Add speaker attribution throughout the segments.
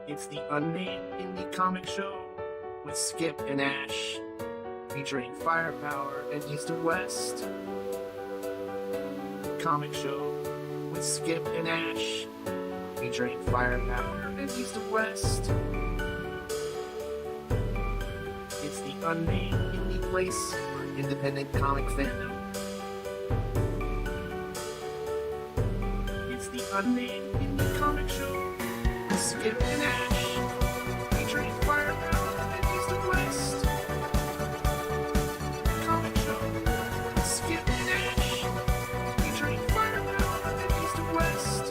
Speaker 1: It's the Unnamed indie comic show with Skip and Ash, featuring firepower and east and west. Comic show with Skip and Ash, featuring firepower and east and west. It's the Unnamed indie place for independent comic fandom. It's the Unnamed indie comic show with Skip and Ash, featuring firepower and east and west. Comic show with Skip and Ash, featuring firepower and east and west.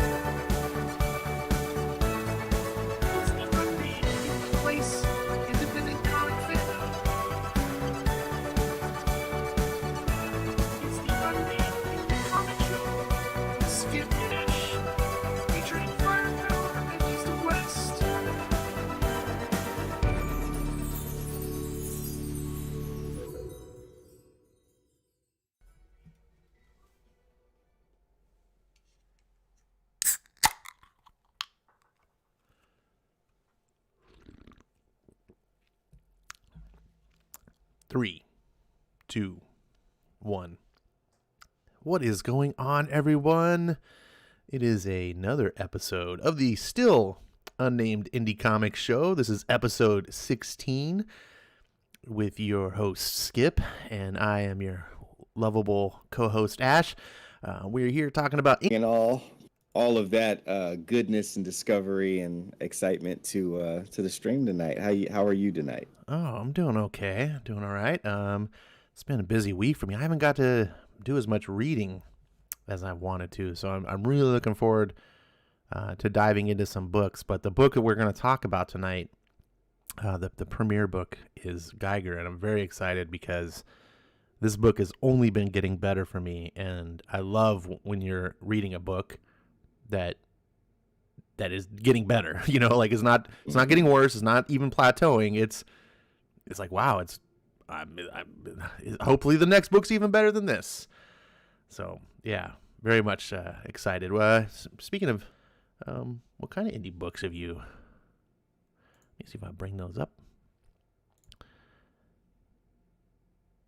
Speaker 1: It's the Unnamed indie place for independent comic fandom. It's the Unnamed indie comic show with Skip and Ash, featuring firepower and east and west.
Speaker 2: Three, two, one. What is going on, everyone? It is another episode of the still unnamed indie comic show. This is episode 16 with your host Skip, and I am your lovable co-host Ash. We're here talking about
Speaker 3: And all of that goodness and discovery and excitement to the stream tonight. How are you tonight?
Speaker 2: Oh, I'm doing okay. Doing all right. It's been a busy week for me. I haven't got to do as much reading as I wanted to, so I'm really looking forward to diving into some books. But the book that we're going to talk about tonight, the premiere book, is Geiger, and I'm very excited because this book has only been getting better for me, and I love when you're reading a book that is getting better. You know, like it's not getting worse. It's not even plateauing. It's like, wow, hopefully the next book's even better than this. So yeah, very much excited. Speaking of, what kind of indie books have you? Let me see if I bring those up.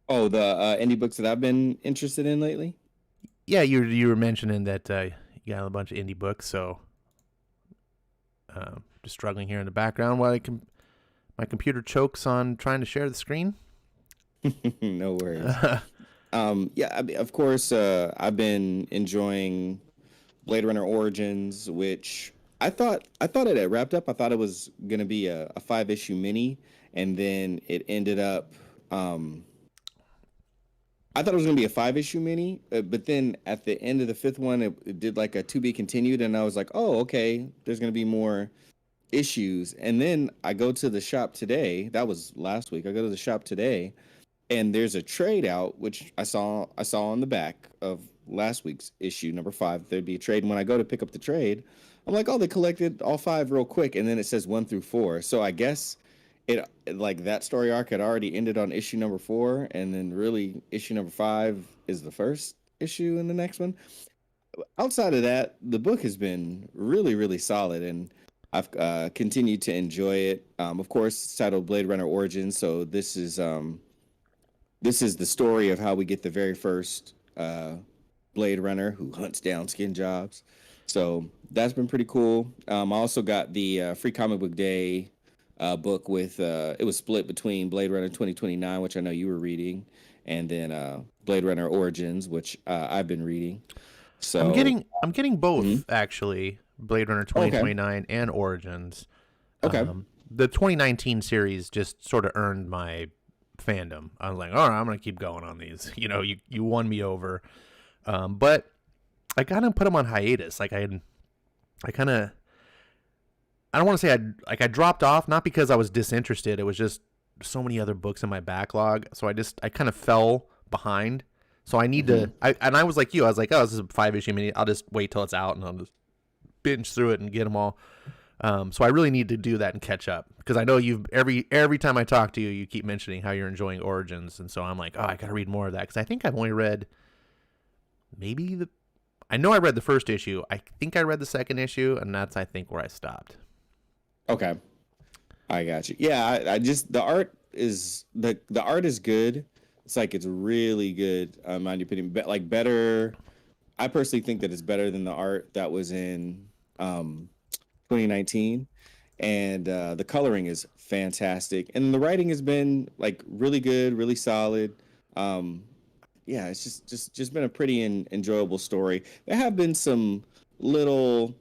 Speaker 3: Oh, the indie books that I've been interested in lately.
Speaker 2: Yeah, you were mentioning that you got a bunch of indie books, so just struggling here in the background while my computer chokes on trying to share the screen.
Speaker 3: No worries. Of course, I've been enjoying Blade Runner Origins, which I thought it had wrapped up. I thought it was going to be a 5-issue mini, and then it ended up. I thought it was going to be a 5-issue mini, but then at the end of the 5th one, it did like a to be continued, and I was like, oh, okay, there's going to be more issues. And then I go to the shop today. That was last week. I go to the shop today, and there's a trade out, which I saw on the back of last week's issue, number 5. There'd be a trade, and when I go to pick up the trade, I'm like, oh, they collected all 5 real quick, and then it says 1 through 4. So I guess it, like, that story arc had already ended on issue number 4, and then really issue number 5 is the first issue in the next one. Outside of that, the book has been really, really solid, and I've continued to enjoy it. Of course, it's titled Blade Runner Origins, so this is the story of how we get the very first Blade Runner who hunts down skin jobs. So that's been pretty cool. I also got the Free Comic Book Day book with it was split between Blade Runner 2029, which I know you were reading, and then Blade Runner Origins, which I've been reading. So
Speaker 2: I'm getting both actually, Blade Runner 2029 and Origins.
Speaker 3: Okay.
Speaker 2: The 2019 series just sort of earned my fandom. I was like, all right, I'm gonna keep going on these. You know, you won me over, but I kind of put them on hiatus. Like I kind of. I don't want to say I dropped off, not because I was disinterested. It was just so many other books in my backlog. So I kind of fell behind. So I need to, I was like you, I was like, oh, this is a 5-issue mini. I'll just wait till it's out and I'll just binge through it and get them all. So I really need to do that and catch up, because I know every time I talk to you, you keep mentioning how you're enjoying Origins. And so I'm like, oh, I got to read more of that. Cause I think I've only read maybe I know I read the first issue. I think I read the second issue, and that's, I think, where I stopped.
Speaker 3: Okay. I got you. Yeah, I just the art is the art is good. It's like it's really good, in my opinion. Like better. I personally think that it's better than the art that was in 2019, and the coloring is fantastic, and the writing has been like really good, really solid. Yeah, it's just been a pretty enjoyable story. There have been some little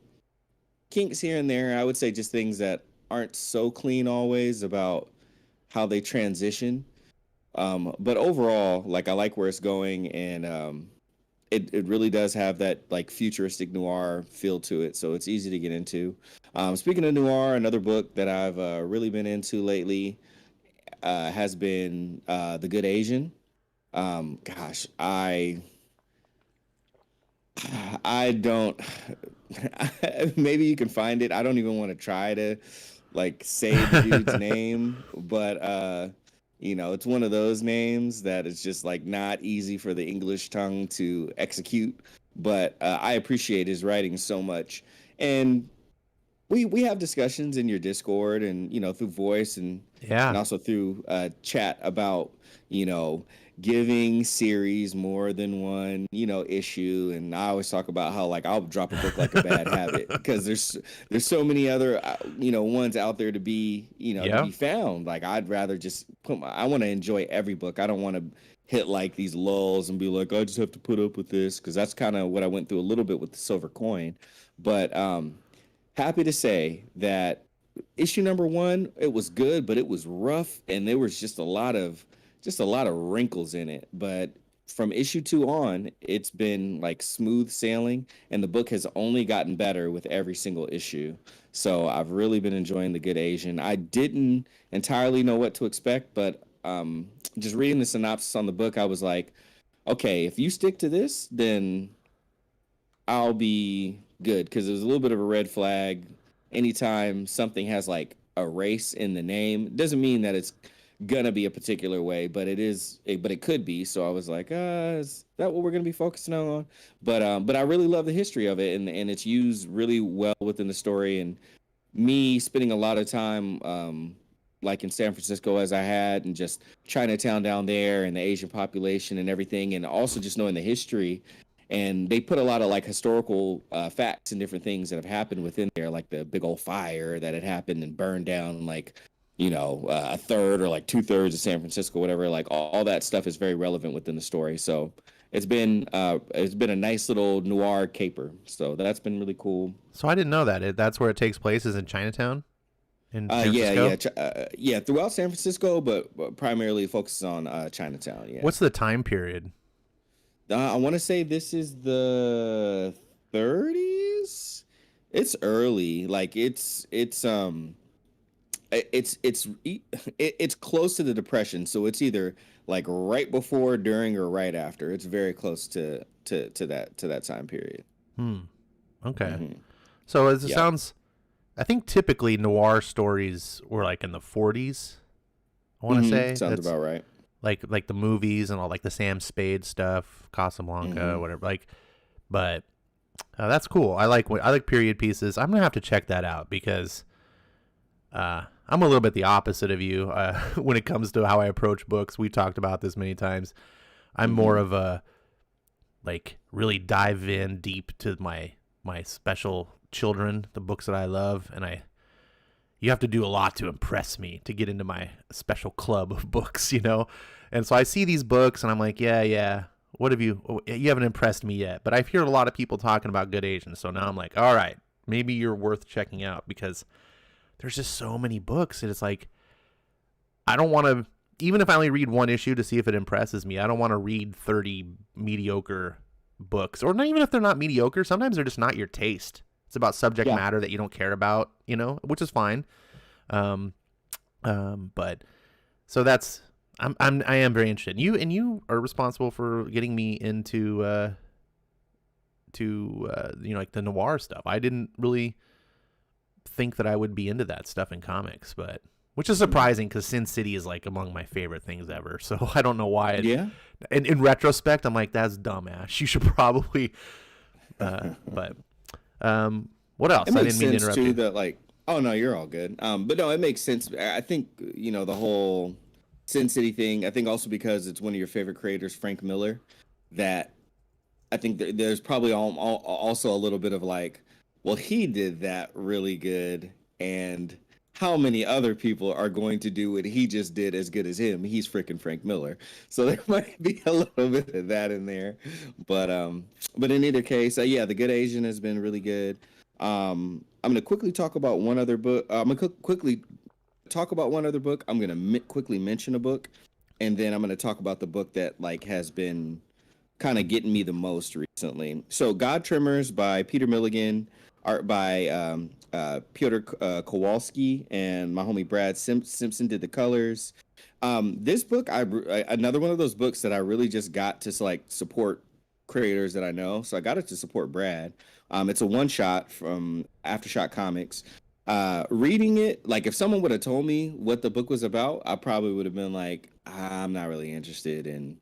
Speaker 3: kinks here and there. I would say just things that aren't so clean always about how they transition. But overall, like I like where it's going, and it really does have that like futuristic noir feel to it, so it's easy to get into. Speaking of noir, another book that I've really been into lately has been The Good Asian. Gosh, I don't. Maybe you can find it. I don't even want to try to like say the dude's name, but it's one of those names that is just like not easy for the English tongue to execute. But I appreciate his writing so much, and we have discussions in your Discord and through voice and also through chat about giving series more than one issue. And I always talk about how like I'll drop a book like a bad habit because there's so many other ones out there to be to be found. Like I'd rather just I want to enjoy every book. I don't want to hit like these lulls and be like, I just have to put up with this, because that's kind of what I went through a little bit with the Silver Coin. But happy to say that issue number 1, it was good, but it was rough, and there was just a lot of wrinkles in it. But from issue 2 on, it's been like smooth sailing, and the book has only gotten better with every single issue. So I've really been enjoying The Good Asian. I didn't entirely know what to expect, but just reading the synopsis on the book, I was like, okay, if you stick to this, then I'll be good, because it was a little bit of a red flag. Anytime something has like a race in the name, it doesn't mean that it's gonna be a particular way, but it could be. So I was like, is that what we're gonna be focusing on? But I really love the history of it, and it's used really well within the story. And me spending a lot of time like in San Francisco as I had, and just Chinatown down there, and the Asian population and everything, and also just knowing the history. And they put a lot of like historical facts and different things that have happened within there, like the big old fire that had happened and burned down like a third or like 2/3 of San Francisco, whatever. Like all that stuff is very relevant within the story. So it's been a nice little noir caper. So that's been really cool.
Speaker 2: So I didn't know that. That's where it takes place, is in Chinatown? In San Francisco?
Speaker 3: Yeah, throughout San Francisco, but primarily focuses on Chinatown. Yeah.
Speaker 2: What's the time period?
Speaker 3: I want to say this is the 30s. It's early. Like it's close to the Depression, so it's either like right before, during, or right after. It's very close to that time period.
Speaker 2: Okay.
Speaker 3: Mm-hmm.
Speaker 2: So as it sounds, I think typically noir stories were like in the 40s. I want to say
Speaker 3: sounds about right.
Speaker 2: Like the movies and all, like the Sam Spade stuff, Casablanca, whatever. Like, but that's cool. I like period pieces. I'm gonna have to check that out, because I'm a little bit the opposite of you when it comes to how I approach books. We talked about this many times. I'm more of a like really dive in deep to my special children, the books that I love, and you have to do a lot to impress me to get into my special club of books, And so I see these books and I'm like, yeah. You haven't impressed me yet, but I've heard a lot of people talking about Good Asian. So now I'm like, all right, maybe you're worth checking out, because there's just so many books. And it's like, I don't want to, even if I only read one issue to see if it impresses me, I don't want to read 30 mediocre books, or not even if they're not mediocre. Sometimes they're just not your taste. It's about subject matter that you don't care about, which is fine. But so I am very interested. You are responsible for getting me into like the noir stuff. I didn't really think that I would be into that stuff in comics, but which is surprising, because Sin City is like among my favorite things ever. So I don't know why. In retrospect, I'm like, that's dumbass. You should probably But what else?
Speaker 3: It
Speaker 2: I
Speaker 3: makes
Speaker 2: didn't mean to
Speaker 3: sense
Speaker 2: interrupt
Speaker 3: too
Speaker 2: you.
Speaker 3: that like, oh no, you're all good. But no, it makes sense. I think the whole Sin City thing. I think also because it's one of your favorite creators, Frank Miller, that I think there's probably also a little bit of like, well, he did that really good, and how many other people are going to do what he just did as good as him? He's freaking Frank Miller, so there might be a little bit of that in there. But in either case, yeah, The Good Asian has been really good. I'm gonna quickly talk about one other book. I'm gonna quickly talk about one other book. I'm gonna quickly mention a book, and then I'm gonna talk about the book that like has been kind of getting me the most recently. So, God Tremors by Peter Milligan, art by Piotr Kowalski, and my homie Brad Simpson did the colors. This book, another one of those books that I really just got to like support creators that I know. So I got it to support Brad. It's a one shot from Aftershock Comics. Reading it, like if someone would have told me what the book was about, I probably would have been like, I'm not really interested in,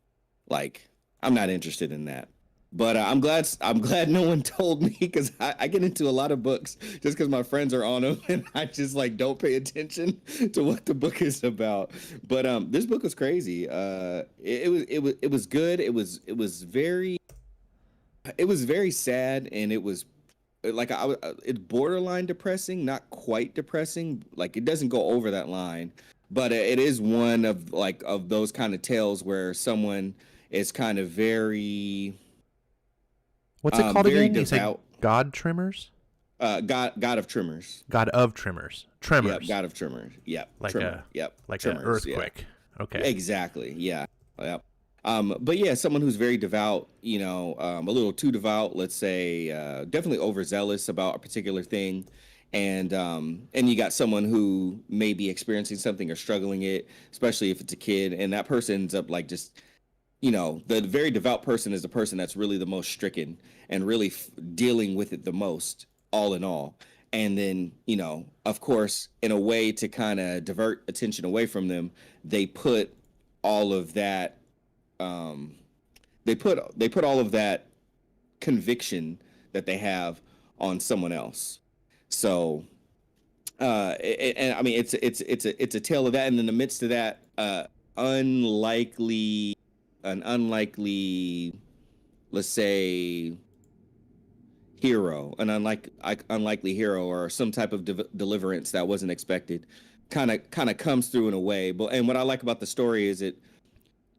Speaker 3: like, I'm not interested in that. But I'm glad no one told me, because I get into a lot of books just because my friends are on them, and I just like don't pay attention to what the book is about. But this book was crazy. It was good. It was very sad, and it was like it's borderline depressing, not quite depressing. Like it doesn't go over that line, but it is one of like of those kind of tales where someone is kind of very
Speaker 2: What's it called
Speaker 3: very
Speaker 2: again? You said
Speaker 3: devout.
Speaker 2: God Trimmers?
Speaker 3: God of Tremors.
Speaker 2: God of Tremors. Tremors.
Speaker 3: Yep, God of Tremors. Yep.
Speaker 2: Like
Speaker 3: Tremor. Yep.
Speaker 2: like
Speaker 3: Tremors,
Speaker 2: an earthquake.
Speaker 3: Yeah.
Speaker 2: Okay.
Speaker 3: Exactly. Yeah. Yep. But yeah, someone who's very devout, a little too devout, let's say, definitely overzealous about a particular thing. And you got someone who may be experiencing something or struggling it, especially if it's a kid, and that person ends up like just, the very devout person is the person that's really the most stricken and really dealing with it the most, all in all. And then, of course, in a way to kind of divert attention away from them, they put all of that they put all of that conviction that they have on someone else. So and I mean it's a tale of that, and in the midst of that, an unlikely, let's say, hero, an unlikely hero, or some type of deliverance that wasn't expected, kind of comes through in a way. And what I like about the story is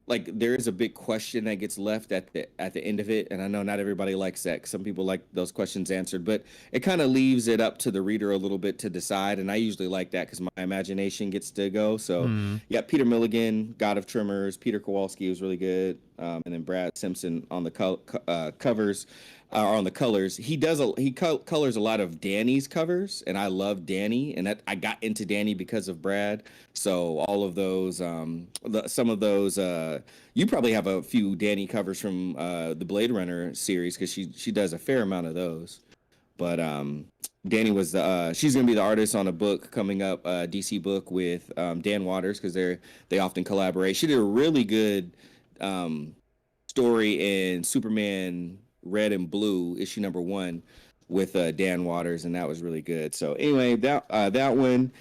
Speaker 3: like there is a big question that gets left at the end of it, and I know not everybody likes that. Some people like those questions answered, but it kind of leaves it up to the reader a little bit to decide, and I usually like that because my imagination gets to go. So yeah, Peter Milligan, God of Tremors, Peter Kowalski was really good, and then Brad Simpson on the covers. On the colors, he colors a lot of Danny's covers, and I love Danny, and I got into Danny because of Brad. So all of those, some of those, you probably have a few Danny covers from the Blade Runner series, because she does a fair amount of those. But Danny was she's gonna be the artist on a book coming up, DC book with Dan Waters, because they often collaborate. She did a really good story in Superman Red and Blue, issue number 1, with Dan Waters, and that was really good. So anyway, that one,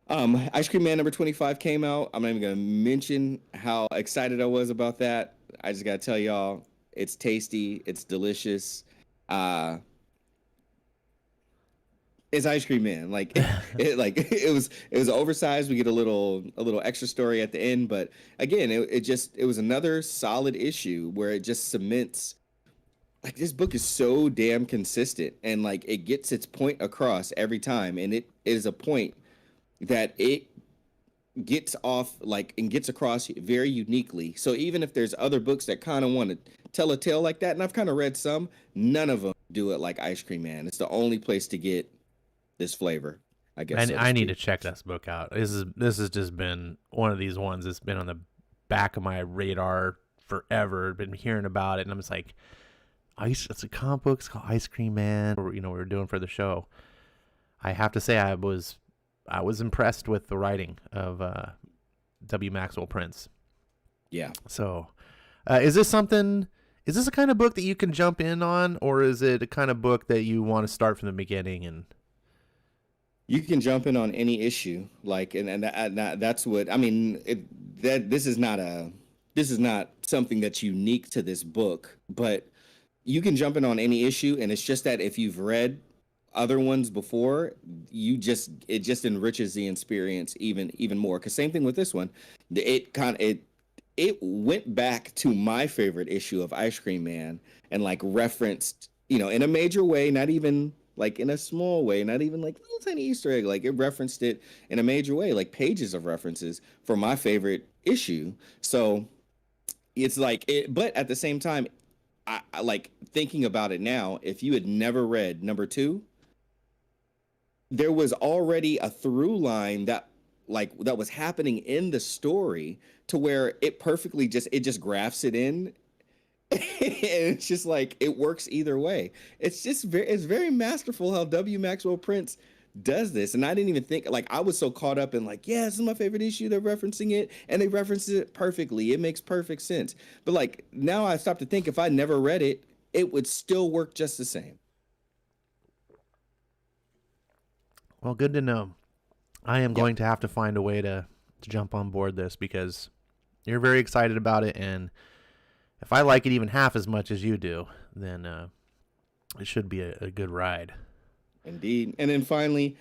Speaker 3: Ice Cream Man number 25 came out. I'm not even gonna mention how excited I was about that. I just gotta tell y'all, it's tasty, it's delicious. It's Ice Cream Man. Like it was oversized. We get a little extra story at the end, but again, it was another solid issue where it just cements. Like, this book is so damn consistent, and like it gets its point across every time, and it is a point that it gets off like and gets across very uniquely. So even if there's other books that kind of want to tell a tale like that, and I've kind of read some, none of them do it like Ice Cream Man. It's the only place to get this flavor, I guess.
Speaker 2: And I need to check this book out. This has just been one of these ones that's been on the back of my radar forever. Been hearing about it, and I'm just like, it's a comic book. It's called Ice Cream Man. We were doing for the show. I have to say, I was impressed with the writing of W. Maxwell Prince.
Speaker 3: Yeah.
Speaker 2: So, is this something? Is this a kind of book that you can jump in on, or is it a kind of book that you want to start from the beginning? And
Speaker 3: You can jump in on any issue, like, that's what I mean. This is not something that's unique to this book, but you can jump in on any issue, and it's just that if you've read other ones before, it just enriches the experience even more. Because same thing with this one, it went back to my favorite issue of Ice Cream Man and like referenced, in a major way, not even like in a small way, not even like little tiny Easter egg. Like it referenced it in a major way, like pages of references for my favorite issue. So it's like it, but at the same time, I like thinking about it now. If you had never read number 2, there was already a through line that was happening in the story to where it perfectly just grafts it in. And it's just like it works either way. It's very masterful how W. Maxwell Prince does this. And I didn't even think, like, I was so caught up in like, yeah, this is my favorite issue, they're referencing it, and they reference it perfectly. It makes perfect sense. But like now I stopped to think, if I never read it, it would still work just the same.
Speaker 2: well, good to know. I am going to have to find a way to jump on board this, because you're very excited about it, and if I like it even half as much as you do, then it should be a good ride.
Speaker 3: Indeed. And then finally,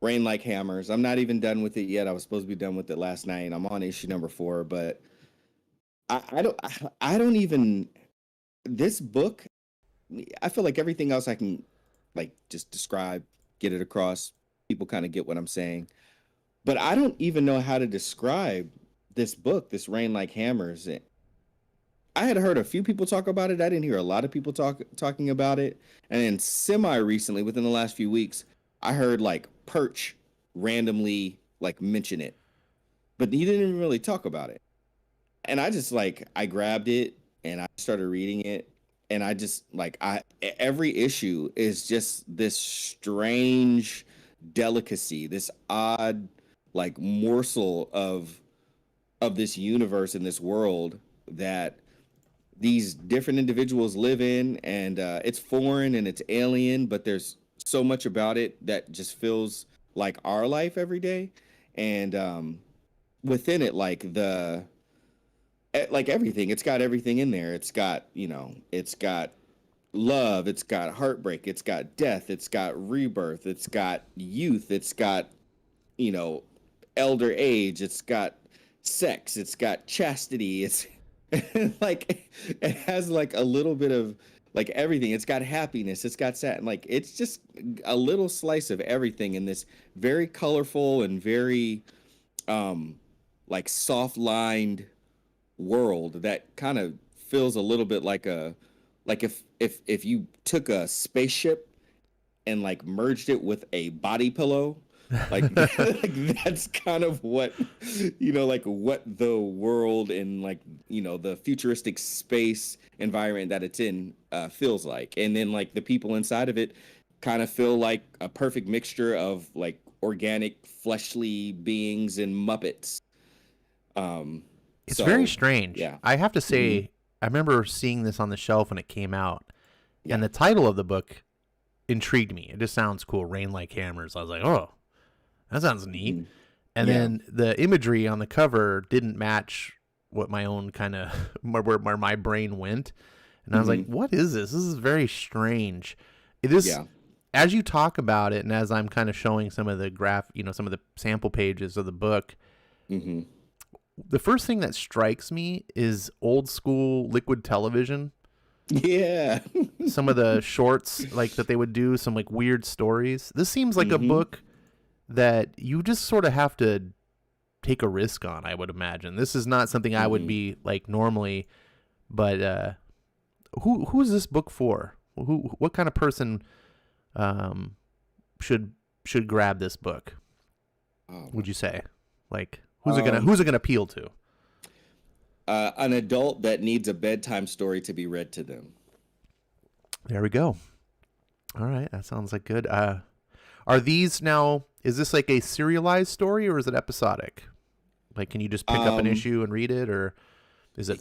Speaker 3: Rain Like Hammers. I'm not even done with it yet. I was supposed to be done with it last night. I'm on issue number 4, but I don't even, this book, I feel like everything else I can like just describe, get it across. People kind of get what I'm saying. But I don't even know how to describe this book, this Rain Like Hammers. I had heard a few people talk about it. I didn't hear a lot of people talking about it. And then semi-recently, within the last few weeks, I heard like Perch randomly like mention it. But he didn't even really talk about it. And I just I grabbed it and I started reading it. And I just every issue is just this strange delicacy, this odd like morsel of this universe and this world that these different individuals live in, and it's foreign and it's alien, but there's so much about it that just feels like our life every day. And within it, like everything, it's got everything in there. It's got, it's got love, it's got heartbreak, it's got death, it's got rebirth, it's got youth, it's got, elder age, it's got sex, it's got chastity, it's like it has like a little bit of like everything. It's got happiness, it's got sad, like it's just a little slice of everything in this very colorful and very like soft lined world that kind of feels a little bit like if you took a spaceship and like merged it with a body pillow. Like that's kind of what like what the world and like the futuristic space environment that it's in feels like. And then like the people inside of it kind of feel like a perfect mixture of like organic fleshly beings and Muppets.
Speaker 2: It's very strange.
Speaker 3: Yeah,
Speaker 2: I have to say, I remember seeing this on the shelf when it came out, and the title of the book intrigued me. It just sounds cool, Rain Like Hammers. I was like, oh, that sounds neat. And then the imagery on the cover didn't match what my own kind of where my brain went. And I was like, what is this? This is very strange. It is, as you talk about it, and as I'm kind of showing some of the some of the sample pages of the book, the first thing that strikes me is old school Liquid Television.
Speaker 3: Yeah.
Speaker 2: Some of the shorts like that they would do, some like weird stories. This seems like a book that you just sort of have to take a risk on, I would imagine. This is not something I would be like normally, but who is this book for? What kind of person should grab this book? Would you say? Like who's it gonna appeal to?
Speaker 3: An adult that needs a bedtime story to be read to them.
Speaker 2: There we go. All right, that sounds like good. Are these now, is this like a serialized story or is it episodic? Like, can you just pick up an issue and read it, or is it?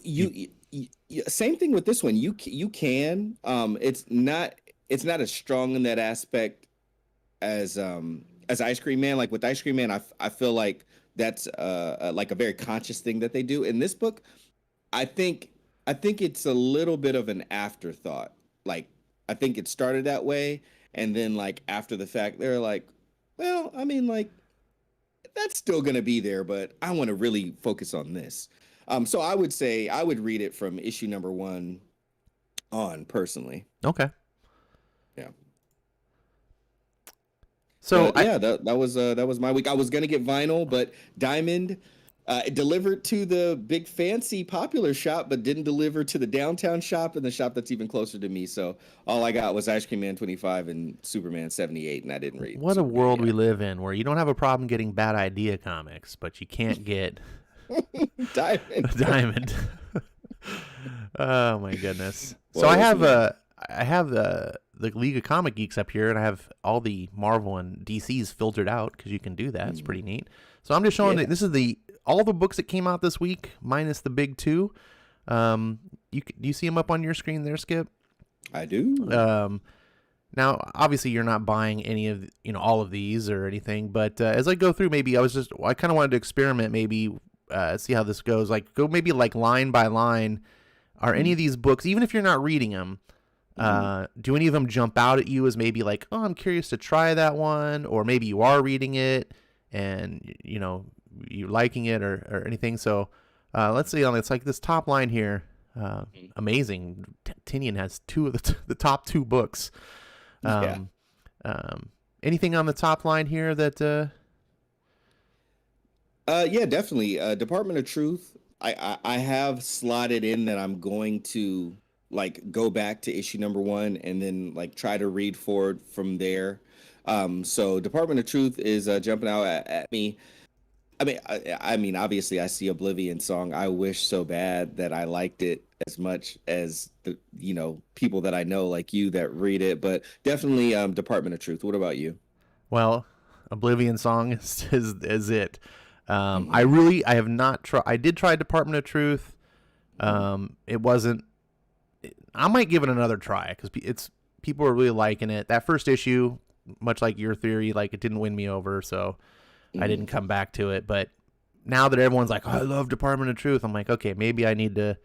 Speaker 3: Same thing with this one. You can. It's not as strong in that aspect as Ice Cream Man. Like with Ice Cream Man, I feel like that's like a very conscious thing that they do. In this book, I think it's a little bit of an afterthought. Like I think it started that way, and then like after the fact, they're like, well, I mean, like that's still gonna be there, but I want to really focus on this. So I would say I would read it from issue number 1 on personally.
Speaker 2: Okay.
Speaker 3: Yeah.
Speaker 2: So
Speaker 3: yeah, that was my week. I was gonna get vinyl, but Diamond delivered to the big fancy popular shop, but didn't deliver to the downtown shop and the shop that's even closer to me. So all I got was Ice Cream Man 25 and Superman 78, and I didn't read.
Speaker 2: What
Speaker 3: Superman
Speaker 2: a world
Speaker 3: yet.
Speaker 2: we live in, where you don't have a problem getting Bad Idea comics, but you can't get
Speaker 3: Diamond.
Speaker 2: Oh my goodness!
Speaker 3: Well,
Speaker 2: so I have the League of Comic Geeks up here, and I have all the Marvel and DCs filtered out because you can do that. It's pretty neat. So I'm just showing that this is all the books that came out this week minus the big 2. Do you see them up on your screen there, Skip?
Speaker 3: I do.
Speaker 2: Now, obviously, you're not buying any of all of these or anything, but as I go through, maybe I kind of wanted to experiment, maybe see how this goes. Like go maybe like line by line. Are any of these books, even if you're not reading them, do any of them jump out at you as maybe like, oh, I'm curious to try that one, or maybe you are reading it and you're liking it or anything. So let's see on it's like this top line here. Amazing. Tinian has 2 of the top 2 books. Anything on the top line here that
Speaker 3: yeah, definitely. Department of Truth. I have slotted in that I'm going to like go back to issue number 1 and then like try to read forward from there. So Department of Truth is jumping out at me. I mean, obviously, I see Oblivion Song. I wish so bad that I liked it as much as the people that I know like you that read it. But definitely, Department of Truth. What about you?
Speaker 2: Well, Oblivion Song is it. I have not tried. I did try Department of Truth. It wasn't. I might give it another try because people are really liking it. That first issue, much like your theory, like it didn't win me over, so I didn't come back to it. But now that everyone's like, oh, I love Department of Truth, I'm like, okay, maybe I need to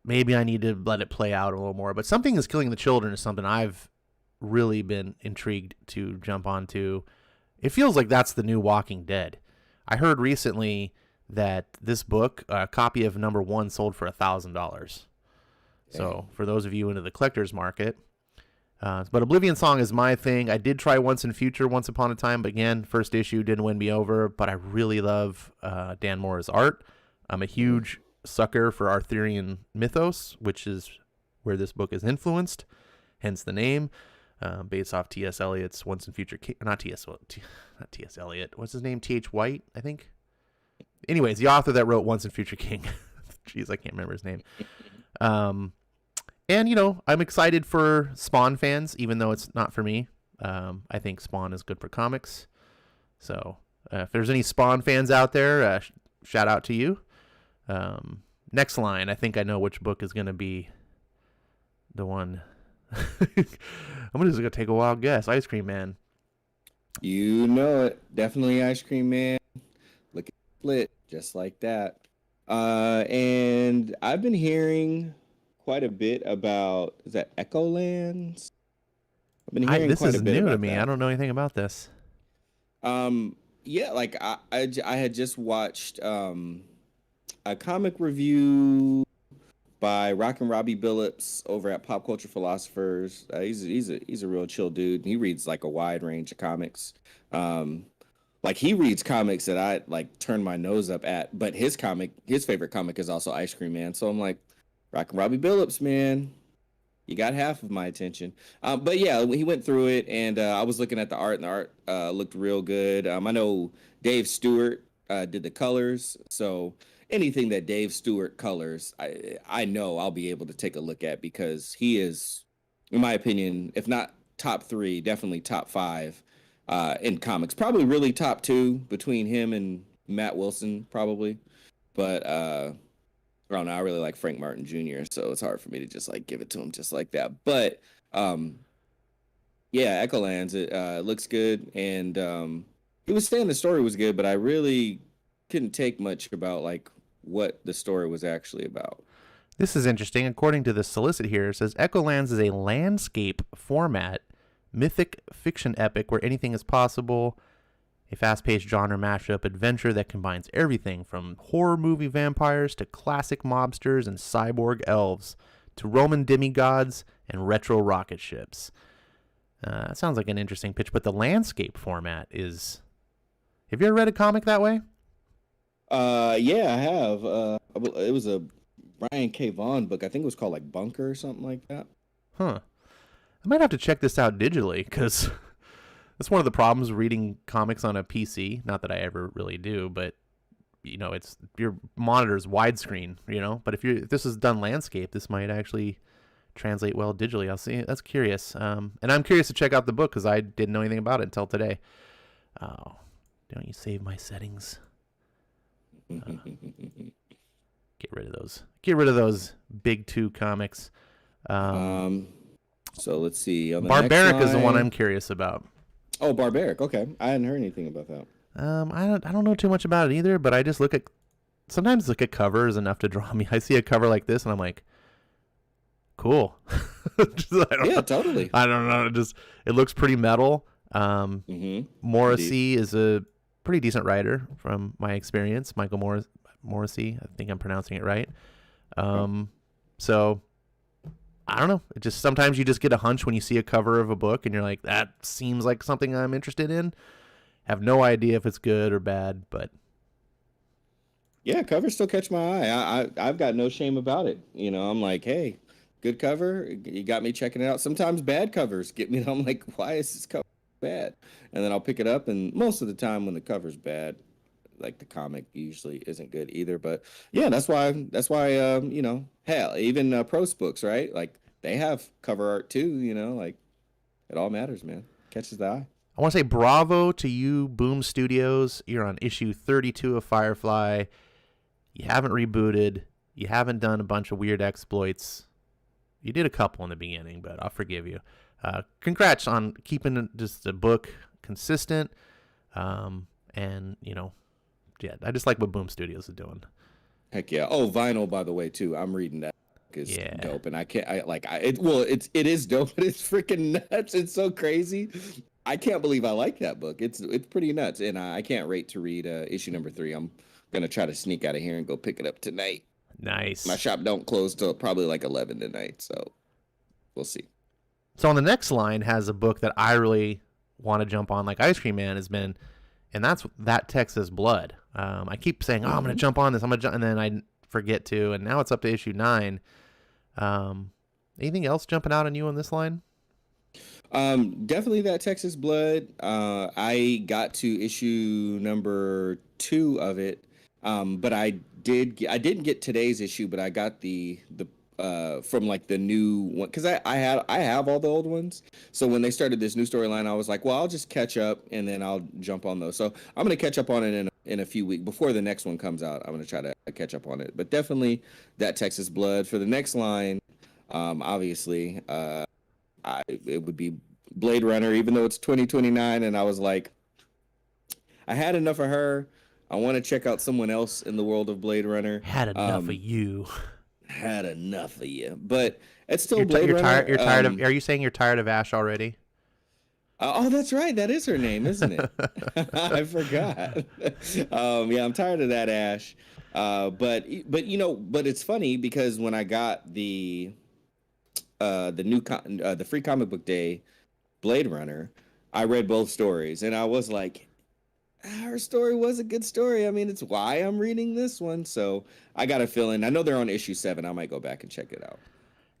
Speaker 2: let it play out a little more. But Something is Killing the Children is something I've really been intrigued to jump onto. It feels like that's the new Walking Dead. I heard recently that this book, a copy of number 1, sold for $1,000. So for those of you into the collector's market, but Oblivion Song is my thing. I did try Once Upon a Time, but again, first issue didn't win me over. But I really love Dan Mora's art. I'm a huge sucker for Arthurian mythos, which is where this book is influenced, hence the name. Based off T.S. Eliot's Once and Future King, not T.S. Eliot. What's his name? T.H. White, I think. Anyways, the author that wrote Once and Future King. Jeez, I can't remember his name. And I'm excited for Spawn fans, even though it's not for me. I think Spawn is good for comics. So if there's any Spawn fans out there, shout out to you. Next line, I think I know which book is going to be the one. I'm just gonna take a wild guess. Ice Cream Man.
Speaker 3: You know it. Definitely Ice Cream Man. Look at Split, just like that. And I've been hearing quite a bit about, is that Echolands? I've been hearing
Speaker 2: this
Speaker 3: quite
Speaker 2: is
Speaker 3: a bit
Speaker 2: new
Speaker 3: about
Speaker 2: to me.
Speaker 3: that.
Speaker 2: I don't know anything about this.
Speaker 3: Yeah, like I had just watched a comic review by Rockin' Robbie Billups over at Pop Culture Philosophers. He's a real chill dude. He reads like a wide range of comics. Like he reads comics that I like turn my nose up at, but his favorite comic is also Ice Cream Man. So I'm like, Rockin' Robbie Billups, man, you got half of my attention. But yeah, he went through it, and I was looking at the art, and the art looked real good. I know Dave Stewart did the colors, so anything that Dave Stewart colors, I know I'll be able to take a look at because he is, in my opinion, if not top 3, definitely top 5 in comics. Probably really top 2 between him and Matt Wilson, probably. But I don't know. I really like Frank Martin Jr., so it's hard for me to just like give it to him just like that. But yeah, Echolands, it looks good, and he was saying the story was good, but I really couldn't take much about like what the story was actually about.
Speaker 2: This is interesting. According to the solicit here, it says Echolands is a landscape format, mythic fiction epic where anything is possible. A fast-paced genre mashup adventure that combines everything from horror movie vampires to classic mobsters and cyborg elves to Roman demigods and retro rocket ships. Sounds like an interesting pitch, but the landscape format is... Have you ever read a comic that way?
Speaker 3: Yeah, I have. It was a Brian K. Vaughan book. I think it was called like Bunker or something like that.
Speaker 2: Huh. I might have to check this out digitally, because that's one of the problems reading comics on a PC. Not that I ever really do, but you know, it's your monitor's widescreen, you know. But if this is done landscape, this might actually translate well digitally. I'll see. That's curious. And I'm curious to check out the book because I didn't know anything about it until today. Oh, don't you save my settings? Get rid of those. Get rid of those big two comics.
Speaker 3: So let's see. On the
Speaker 2: Barbaric
Speaker 3: next
Speaker 2: is the one
Speaker 3: line-
Speaker 2: I'm curious about.
Speaker 3: Oh, Barbaric. Okay, I hadn't heard anything about that.
Speaker 2: I don't know too much about it either, but I just sometimes look at covers enough to draw me. I see a cover like this and I'm like, cool.
Speaker 3: Yeah, totally.
Speaker 2: I don't know. It looks pretty metal. Morrissey is a pretty decent writer from my experience. Michael Morrissey. I think I'm pronouncing it right. So I don't know. It just sometimes you just get a hunch when you see a cover of a book and you're like, that seems like something I'm interested in. Have no idea if it's good or bad, but
Speaker 3: yeah, covers still catch my eye. I've got no shame about it. You know, I'm like, hey, good cover. You got me checking it out. Sometimes bad covers get me. I'm like, why is this cover bad? And then I'll pick it up, and most of the time when the cover's bad, like the comic usually isn't good either. But yeah, that's why you know, hell, even prose books, right? Like they have cover art too. You know, like it all matters, man. Catches the eye.
Speaker 2: I want to say bravo to you, Boom Studios. You're on issue 32 of Firefly. You haven't rebooted. You haven't done a bunch of weird exploits. You did a couple in the beginning, but I'll forgive you. Congrats on keeping just the book consistent. And, you know, yeah, I just like what Boom Studios is doing.
Speaker 3: Heck yeah. Oh, vinyl, by the way, too. I'm reading that. Is dope, and it is dope, but it's freaking nuts. It's so crazy. I can't believe I like that book. It's pretty nuts, and I can't wait to read issue number 3. I'm gonna try to sneak out of here and go pick it up tonight.
Speaker 2: Nice.
Speaker 3: My shop don't close till probably like 11 tonight, so we'll see.
Speaker 2: So on the next line has a book that I really want to jump on, like Ice Cream Man has been, and that's That Texas Blood. I keep saying, oh, I'm gonna jump on this, and then I forget to, and now it's up to issue 9. Anything else jumping out on you on this line?
Speaker 3: Definitely That Texas Blood. I got to issue number 2 of it. But I didn't get today's issue, but I got the from like the new one, because I have all the old ones. So when they started this new storyline, I was like, well, I'll just catch up and then I'll jump on those. So I'm gonna catch up on it in a few weeks before the next one comes out. I'm gonna try to catch up on it. But definitely That Texas Blood. For the next line, obviously, it would be Blade Runner, even though it's 2029, and I was like, I had enough of her. I want to check out someone else in the world of Blade Runner.
Speaker 2: Had enough of you.
Speaker 3: Had enough of you, but it's still
Speaker 2: You're
Speaker 3: Blade Runner.
Speaker 2: You're tired of. Are you saying you're tired of Ash already?
Speaker 3: Oh, that's right. That is her name, isn't it? I forgot. Yeah, I'm tired of that Ash. But you know, but it's funny because when I got the the free comic book day Blade Runner, I read both stories and I was like, her story was a good story. I mean, it's why I'm reading this one. So I got a feeling. I know they're on issue 7. I might go back and check it out.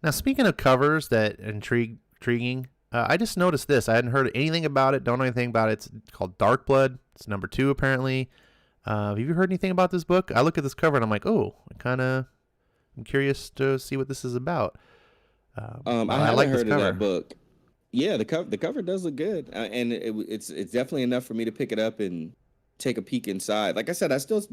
Speaker 2: Now, speaking of covers that intriguing, I just noticed this. I hadn't heard anything about it. Don't know anything about it. It's called Dark Blood. It's number 2 apparently. Have you heard anything about this book? I look at this cover and I'm like, oh, I'm curious to see what this is about.
Speaker 3: I haven't like heard of that book. Yeah, the cover does look good, and it's definitely enough for me to pick it up and take a peek inside. Like I said, I still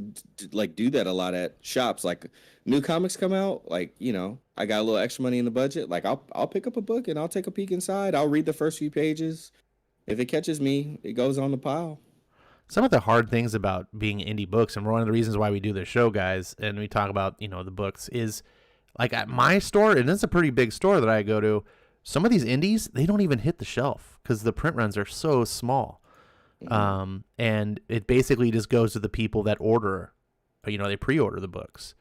Speaker 3: like do that a lot at shops. Like new comics come out, like, you know, I got a little extra money in the budget. Like I'll pick up a book and I'll take a peek inside. I'll read the first few pages. If it catches me, it goes on the pile.
Speaker 2: Some of the hard things about being indie books, and one of the reasons why we do this show, guys, and we talk about, you know, the books, is like at my store, and it's a pretty big store that I go to, some of these indies, they don't even hit the shelf because the print runs are so small. And it basically just goes to the people that order, you know, they pre-order the books.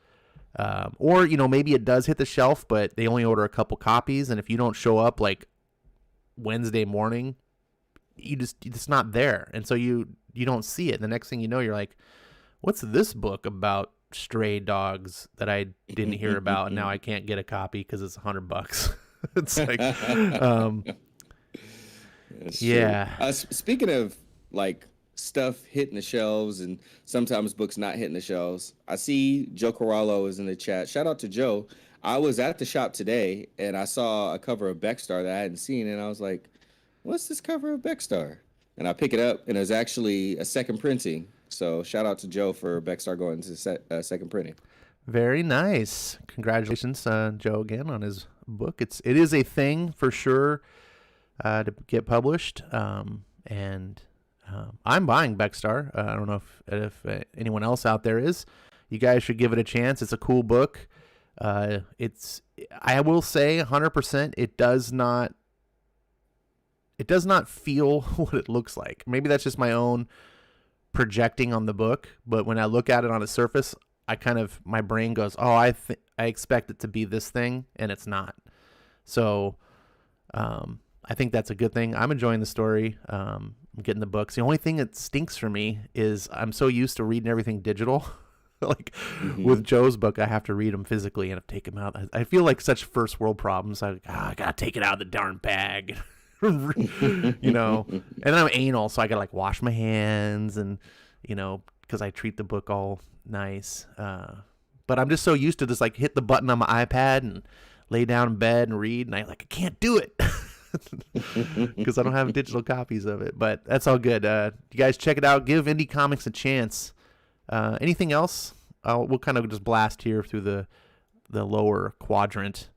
Speaker 2: Or, you know, maybe it does hit the shelf, but they only order a couple copies. And if you don't show up like Wednesday morning, it's not there. And so you don't see it. The next thing you know, you're like, what's this book about stray dogs that I didn't hear about? And now I can't get a copy because it's $100. It's like, yeah.
Speaker 3: Speaking of like stuff hitting the shelves and sometimes books not hitting the shelves, I see Joe Corallo is in the chat. Shout out to Joe. I was at the shop today and I saw a cover of Beckstar that I hadn't seen, and I was like, what's this cover of Beckstar? And I pick it up, and it was actually a second printing. So shout out to Joe for Beckstar going to second printing.
Speaker 2: Very nice. Congratulations, Joe, again on his book. It is a thing for sure to get published. And I'm buying Beckstar. I don't know if anyone else out there is. You guys should give it a chance. It's a cool book. I will say 100%. It does not feel what it looks like. Maybe that's just my own projecting on the book, but when I look at it on the surface, my brain goes, oh, I expect it to be this thing, and it's not. So I think that's a good thing. I'm enjoying the story. I'm getting the books. The only thing that stinks for me is I'm so used to reading everything digital. Like with Joe's book, I have to read them physically and take them out. I feel like such first world problems. I gotta take it out of the darn bag. You know, and then I'm anal, so I gotta like wash my hands, and you know, because I treat the book all nice. But I'm just so used to this, like hit the button on my iPad and lay down in bed and read, and I can't do it because I don't have digital copies of it. But that's all good. You guys check it out. Give indie comics a chance. Anything else? We'll kind of just blast here through the lower quadrant.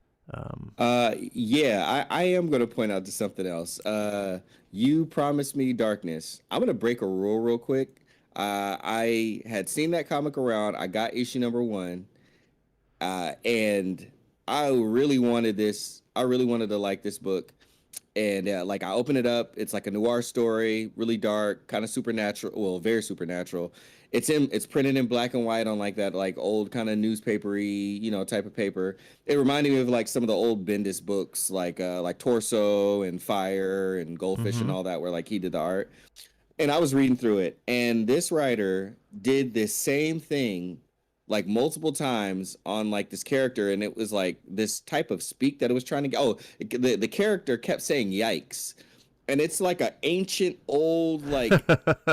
Speaker 3: Yeah, I am going to point out to something else. You promised me darkness. I'm going to break a rule real quick. I had seen that comic around. I got issue number 1. And I really wanted this. I really wanted to like this book. And like I open it up. It's like a noir story, really dark, kind of supernatural. Well, very supernatural. It's printed in black and white on like that like old kind of newspapery, you know, type of paper. It reminded me of like some of the old Bendis books, like Torso and Fire and Goldfish and all that, where like he did the art. And I was reading through it, and this writer did this same thing like multiple times on like this character, and it was like this type of speak that it was trying to get. Oh, the character kept saying "yikes." And it's like an ancient old like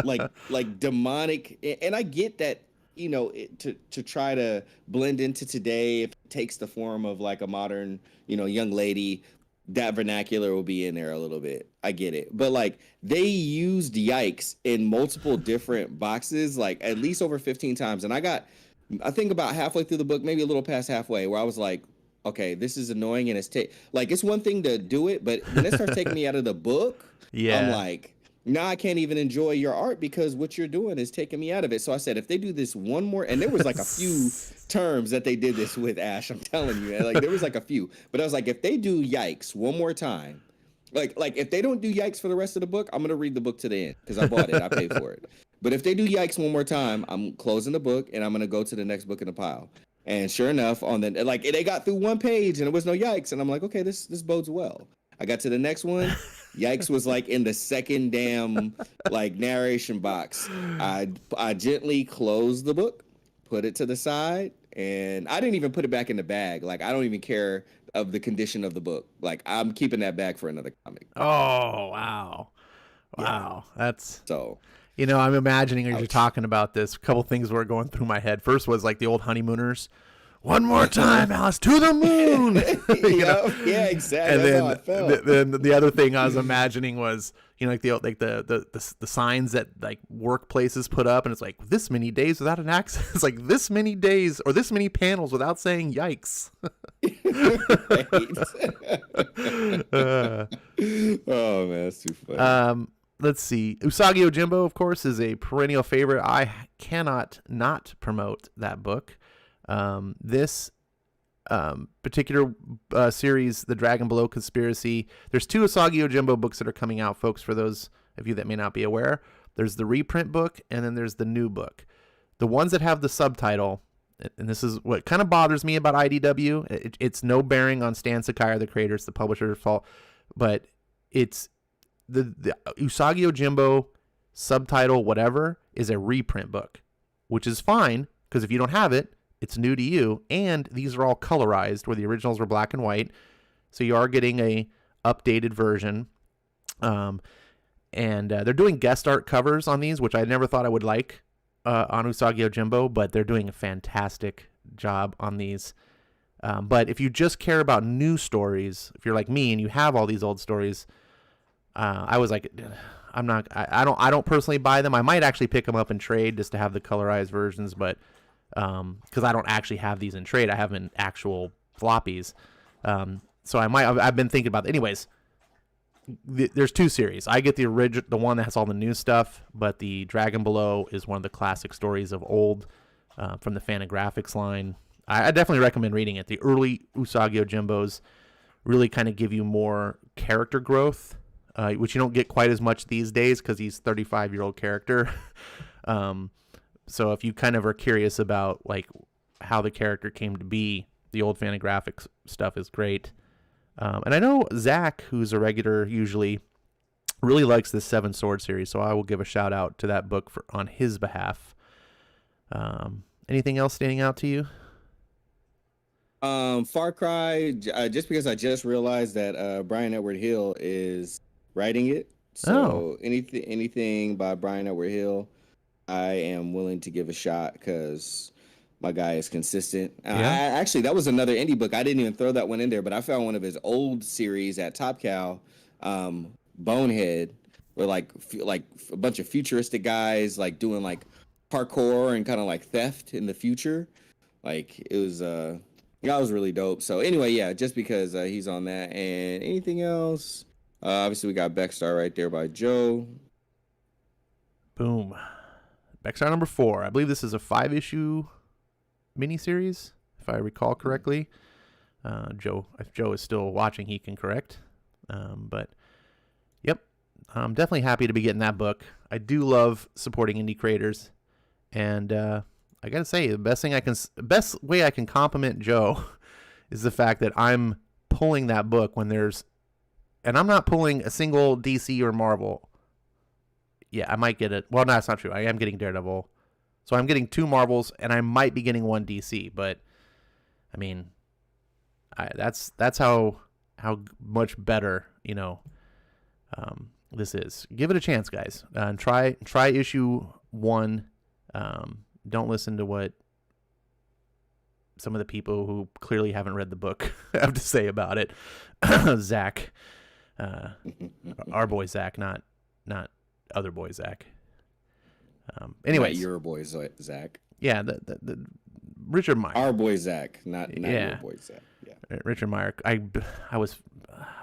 Speaker 3: like demonic, and I get that, you know, to try to blend into today, if it takes the form of like a modern, you know, young lady, that vernacular will be in there a little bit. I get it. But like they used yikes in multiple different boxes, like at least over 15 times. And I think about halfway through the book, maybe a little past halfway, where I was like, okay, this is annoying, and it's one thing to do it, but when it starts taking me out of the book, yeah, I'm like, now I can't even enjoy your art because what you're doing is taking me out of it. So I said, if they do this one more, and there was like a few terms that they did this with, Ash, I'm telling you, like there was like a few, but I was like, if they do yikes one more time, like if they don't do yikes for the rest of the book, I'm gonna read the book to the end because I bought it, I paid for it. But if they do yikes one more time, I'm closing the book and I'm gonna go to the next book in the pile. And sure enough, they got through one page and there was no yikes, and I'm like, okay, this bodes well. I got to the next one. Yikes was like in the second damn like narration box. I gently closed the book, put it to the side, and I didn't even put it back in the bag. Like I don't even care of the condition of the book. Like I'm keeping that bag for another comic.
Speaker 2: Oh wow, wow, yeah. That's
Speaker 3: so.
Speaker 2: You know, I'm imagining as you're talking about this, a couple things were going through my head. First was like the old Honeymooners, one more time, Alice, to the moon.
Speaker 3: Yeah, exactly.
Speaker 2: And
Speaker 3: That's how I felt.
Speaker 2: then the other thing I was imagining was, like the signs that like workplaces put up, and it's like this many days without an accident. It's like this many days or this many panels without saying yikes.
Speaker 3: Oh man, that's too funny.
Speaker 2: Let's see. Usagi Yojimbo, of course, is a perennial favorite. I cannot not promote that book. This particular series, The Dragon Below Conspiracy, there's 2 Usagi Yojimbo books that are coming out, folks, for those of you that may not be aware. There's the reprint book, and then there's the new book. The ones that have the subtitle, and this is what kind of bothers me about IDW, it's no bearing on Stan Sakai or the creators, the publisher's fault, but it's the Usagi Yojimbo subtitle, whatever, is a reprint book, which is fine, because if you don't have it, it's new to you, and these are all colorized, where the originals were black and white, so you are getting a updated version. And they're doing guest art covers on these, which I never thought I would like on Usagi Yojimbo, but they're doing a fantastic job on these. But if you just care about new stories, if you're like me and you have all these old stories, I was like, I don't personally buy them. I might actually pick them up in trade just to have the colorized versions, but because I don't actually have these in trade, I have them in actual floppies. So I've been thinking about it. Anyways, there's 2 series. I get the one that has all the new stuff, but the Dragon Below is one of the classic stories of old from the Fantagraphics line. I definitely recommend reading it. The early Usagi Yojimbos really kind of give you more character growth, which you don't get quite as much these days because he's 35-year-old character. So if you kind of are curious about like how the character came to be, the old Fantagraphics stuff is great. And I know Zach, who's a regular usually, really likes this 7 Sword series, so I will give a shout out to that book on his behalf. Anything else standing out to you?
Speaker 3: Far Cry, just because I just realized that Brian Edward Hill is writing it. So anything by Brian Edward Hill, I am willing to give a shot because my guy is consistent. Actually, that was another indie book. I didn't even throw that one in there, but I found one of his old series at Top Cow, Bonehead, where like a bunch of futuristic guys like doing like parkour and kind of like theft in the future. Like it was that was really dope. So anyway, yeah, just because he's on that. And anything else? Obviously, we got Beckstar right there by Joe.
Speaker 2: Boom. Beckstar number 4. I believe this is a 5-issue miniseries, if I recall correctly. Joe, if Joe is still watching, he can correct. But yep, I'm definitely happy to be getting that book. I do love supporting indie creators, and I gotta say, the best way I can compliment Joe is the fact that I'm pulling that book and I'm not pulling a single DC or Marvel. Yeah, I might get it. Well, no, that's not true. I am getting Daredevil. So I'm getting 2 Marvels, and I might be getting 1 DC. But, I mean, that's how much better, this is. Give it a chance, guys. And try issue 1. Don't listen to what some of the people who clearly haven't read the book have to say about it. Zach. Our boy Zach, not other boy Zach. Anyways,
Speaker 3: not your boy Zach.
Speaker 2: Yeah, the Richard Meyer.
Speaker 3: Our boy Zach, not your boy Zach. Yeah,
Speaker 2: Richard Meyer. I was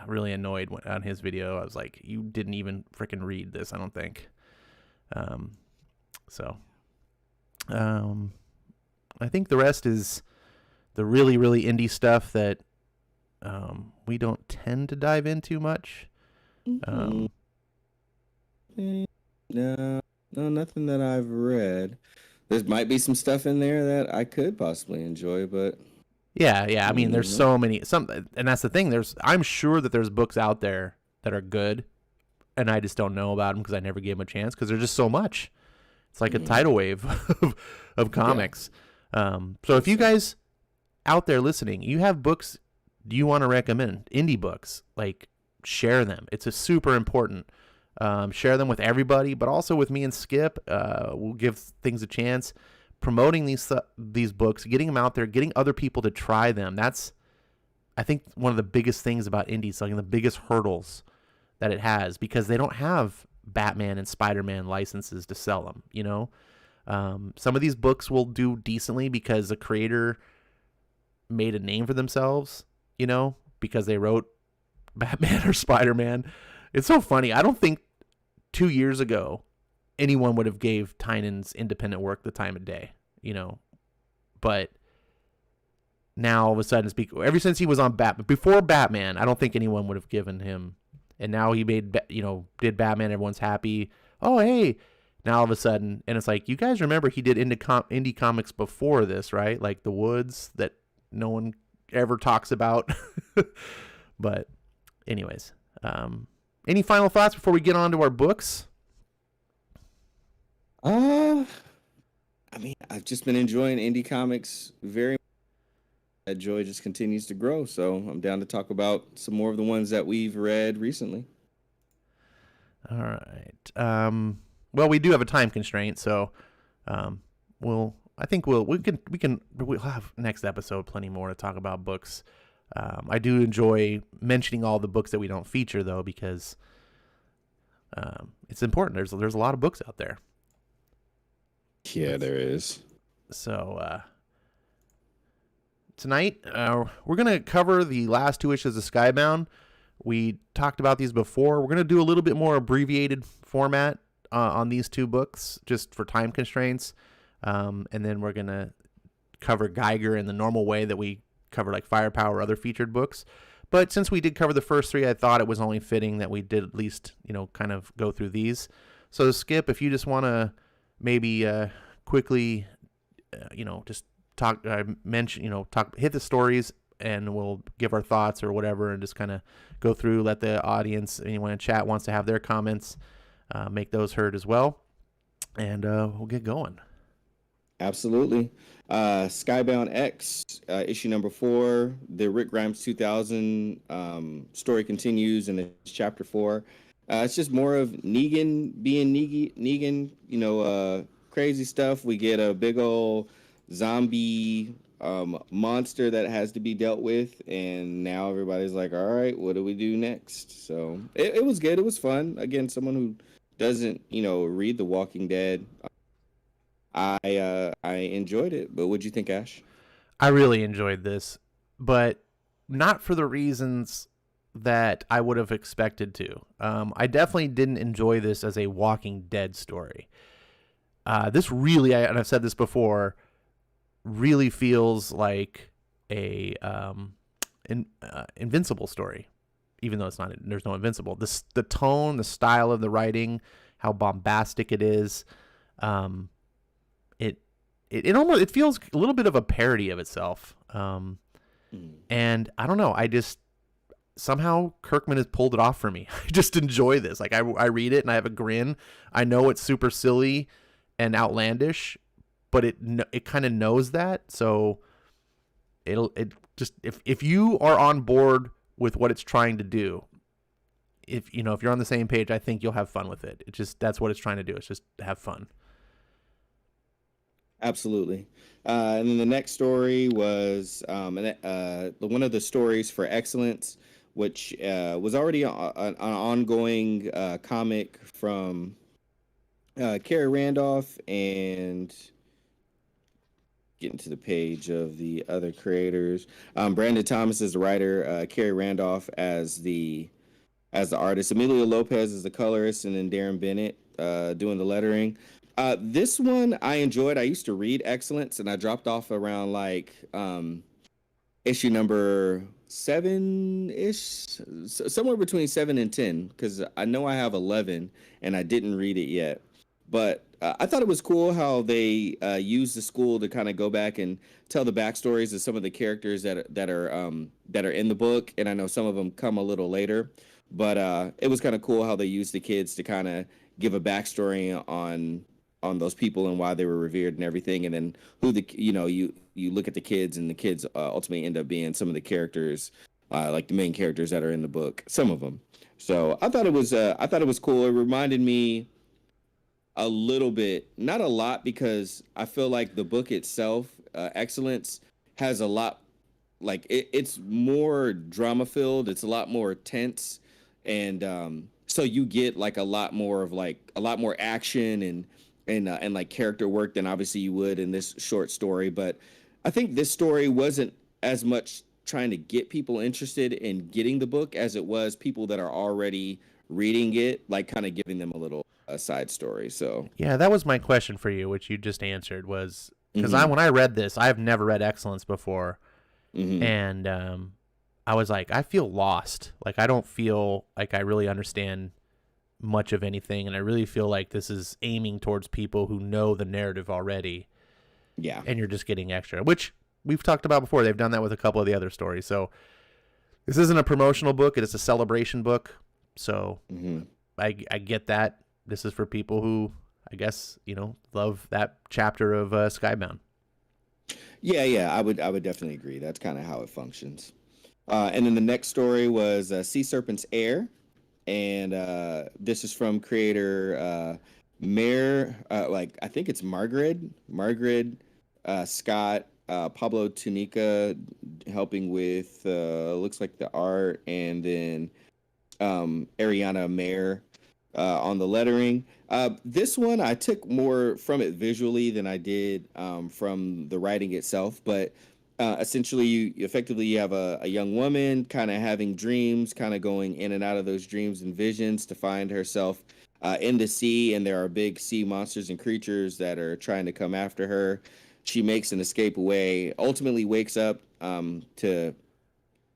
Speaker 2: really annoyed on his video. I was like, you didn't even freaking read this, I don't think. I think the rest is the really, really indie stuff that we don't tend to dive into much.
Speaker 3: No, nothing that I've read. There might be some stuff in there that I could possibly enjoy, but
Speaker 2: yeah. I mean, there's so many, and that's the thing. I'm sure that there's books out there that are good, and I just don't know about them because I never gave them a chance because there's just so much. It's like a tidal wave of comics. Yeah. So if you guys out there listening, you have books you want to recommend, indie books, like share them. It's a super important. Share them with everybody, but also with me and Skip. We'll give things a chance. promoting these books, getting them out there, getting other people to try them. That's, I think, one of the biggest things about indie selling, the biggest hurdles that it has, because they don't have Batman and Spider-Man licenses to sell them, you know? Some of these books will do decently because the creator made a name for themselves, you know, because they wrote Batman or Spider-Man. It's so funny. I don't think 2 years ago anyone would have gave Tynan's independent work the time of day, you know, but now all of a sudden, ever since he was on Batman, before Batman, I don't think anyone would have given him, and now he made, you know, did Batman, everyone's happy. Oh, hey, now all of a sudden, and it's like, you guys remember he did indie comics before this, right? Like The Woods that no one ever talks about. But anyways, any final thoughts before we get on to our books?
Speaker 3: I mean, I've just been enjoying indie comics very much. That joy just continues to grow, so I'm down to talk about some more of the ones that we've read recently.
Speaker 2: All right. Well, we do have a time constraint, so we'll have next episode plenty more to talk about books. I do enjoy mentioning all the books that we don't feature, though, because it's important. There's a lot of books out there.
Speaker 3: Yeah, there is.
Speaker 2: So tonight we're going to cover the last 2 issues of Skybound. We talked about these before. We're going to do a little bit more abbreviated format on these 2 books just for time constraints. And then we're going to cover Geiger in the normal way that we cover like Firepower or other featured books. But since we did cover the first 3, I thought it was only fitting that we did at least, you know, kind of go through these. So Skip, if you just want to maybe quickly, you know, just talk, hit the stories, and we'll give our thoughts or whatever, and just kind of go through, let the audience, anyone in chat wants to have their comments, make those heard as well. And we'll get going.
Speaker 3: Absolutely. Skybound X, issue number 4, the Rick Grimes 2000 story continues, and it's chapter 4. It's just more of Negan being Negan, you know, crazy stuff. We get a big old zombie monster that has to be dealt with, and now everybody's like, all right, what do we do next? So it was good. It was fun. Again, someone who doesn't, you know, read The Walking Dead, I enjoyed it. But what'd you think, Ash?
Speaker 2: I really enjoyed this, but not for the reasons that I would have expected to. I definitely didn't enjoy this as a Walking Dead story. This really, and I've said this before, really feels like a Invincible story, even though it's not. There's no Invincible. The tone, the style of the writing, how bombastic it is. It almost feels a little bit of a parody of itself. And I don't know. I just somehow Kirkman has pulled it off for me. I just enjoy this. Like I read it and I have a grin. I know it's super silly and outlandish, but it kind of knows that. So it just, if you are on board with what it's trying to do, if you're on the same page, I think you'll have fun with it. It just, that's what it's trying to do. It's just have fun.
Speaker 3: Absolutely. And then the next story was one of the stories for Excellence, which was already an ongoing comic from Carrie Randolph, and getting to the page of the other creators. Brandon Thomas is the writer, Carrie Randolph as the artist, Emilio Lopez is the colorist, and then Darren Bennett doing the lettering. This one I enjoyed. I used to read Excellence, and I dropped off around like issue number 7-ish, somewhere between 7 and 10, because I know I have 11 and I didn't read it yet. But I thought it was cool how they used the school to kind of go back and tell the backstories of some of the characters that are in the book, and I know some of them come a little later. But it was kind of cool how they used the kids to kind of give a backstory on those people and why they were revered and everything, and then who you look at the kids, and the kids ultimately end up being some of the characters, like the main characters that are in the book, some of them. So I thought it was cool. It reminded me a little bit, not a lot, because I feel like the book itself, Excellence, has a lot, like it's more drama filled. It's a lot more tense, and so you get like a lot more of like a lot more action and like character work than obviously you would in this short story. But I think this story wasn't as much trying to get people interested in getting the book as it was people that are already reading it, like kind of giving them a little a side story. So
Speaker 2: Yeah, that was my question for you, which you just answered, was because
Speaker 3: Mhm.
Speaker 2: when I read this, I've never read Excellence before,
Speaker 3: Mhm.
Speaker 2: and I was like, I feel lost. Like I don't feel like I really understand much of anything, and I really feel like this is aiming towards people who know the narrative already,
Speaker 3: Yeah.
Speaker 2: and you're just getting extra, which we've talked about before. They've done that with a couple of the other stories. So this isn't a promotional book; it is a celebration book. So
Speaker 3: Mhm.
Speaker 2: I get that. This is for people who, I guess, love that chapter of Skybound.
Speaker 3: Yeah, yeah, I would definitely agree. That's kind of how it functions. And then the next story was Sea Serpent's Heir, and this is from creator Mayor, like I think it's Margaret Scott, Pablo Tunica helping with looks like the art, and then Ariana Mayer on the lettering. This one I took more from it visually than I did from the writing itself, but essentially you have a young woman kind of having dreams, kind of going in and out of those dreams and visions to find herself in the sea, and there are big sea monsters and creatures that are trying to come after her. She makes an escape away, ultimately wakes up to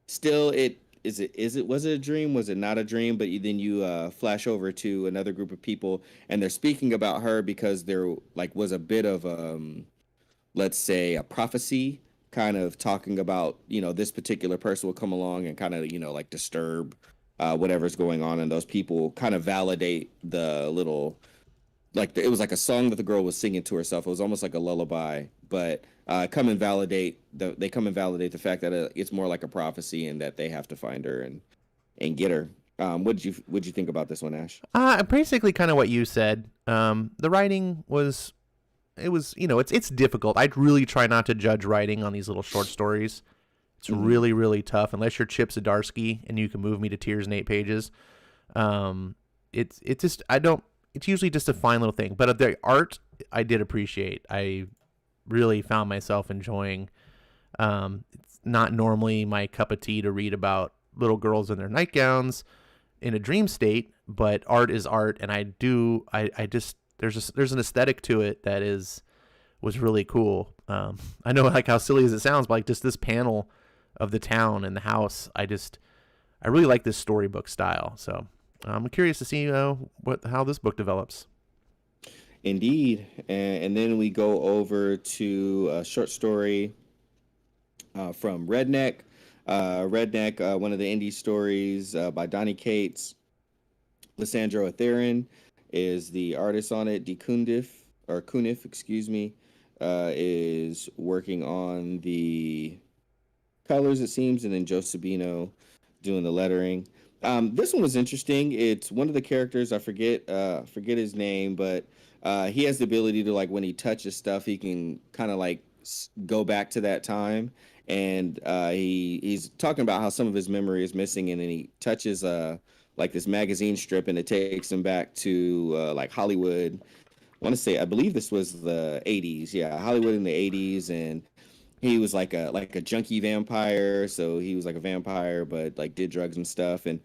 Speaker 3: still it was it a dream, was it not a dream, but then you flash over to another group of people, and they're speaking about her because there like was a bit of let's say a prophecy kind of talking about, this particular person will come along and kind of, like disturb whatever's going on, and those people kind of validate the little, like it was like a song that the girl was singing to herself. It was almost like a lullaby, but they come and validate the fact that it's more like a prophecy and that they have to find her and get her. What did you think about this one, Ash?
Speaker 2: Basically, kind of what you said. The writing was, it's difficult. I'd really try not to judge writing on these little short stories. It's really, really tough unless you're Chip Zdarsky and you can move me to tears in 8 pages. It's just I don't. It's usually just a fine little thing, but the art I did appreciate. I really found myself enjoying. It's not normally my cup of tea to read about little girls in their nightgowns in a dream state, but art is art, and I just there's an aesthetic to it that was really cool. I know, like, how silly as it sounds, but like just this panel of the town and the house, I really like this storybook style. So I'm curious to see how this book develops.
Speaker 3: Indeed, and then we go over to a short story from Redneck. Redneck, one of the indie stories by Donnie Cates. Lysandro Atherin is the artist on it. Kunif, excuse me, is working on the colors, it seems, and then Joe Sabino doing the lettering. This one was interesting. It's one of the characters, I forget his name, but he has the ability to, like, when he touches stuff, he can kind of like go back to that time. And he's talking about how some of his memory is missing, and then he touches like this magazine strip, and it takes him back to like Hollywood. I believe this was the 80s. Yeah, Hollywood in the 80s, and he was like a junkie vampire. So he was like a vampire, but like did drugs and stuff. And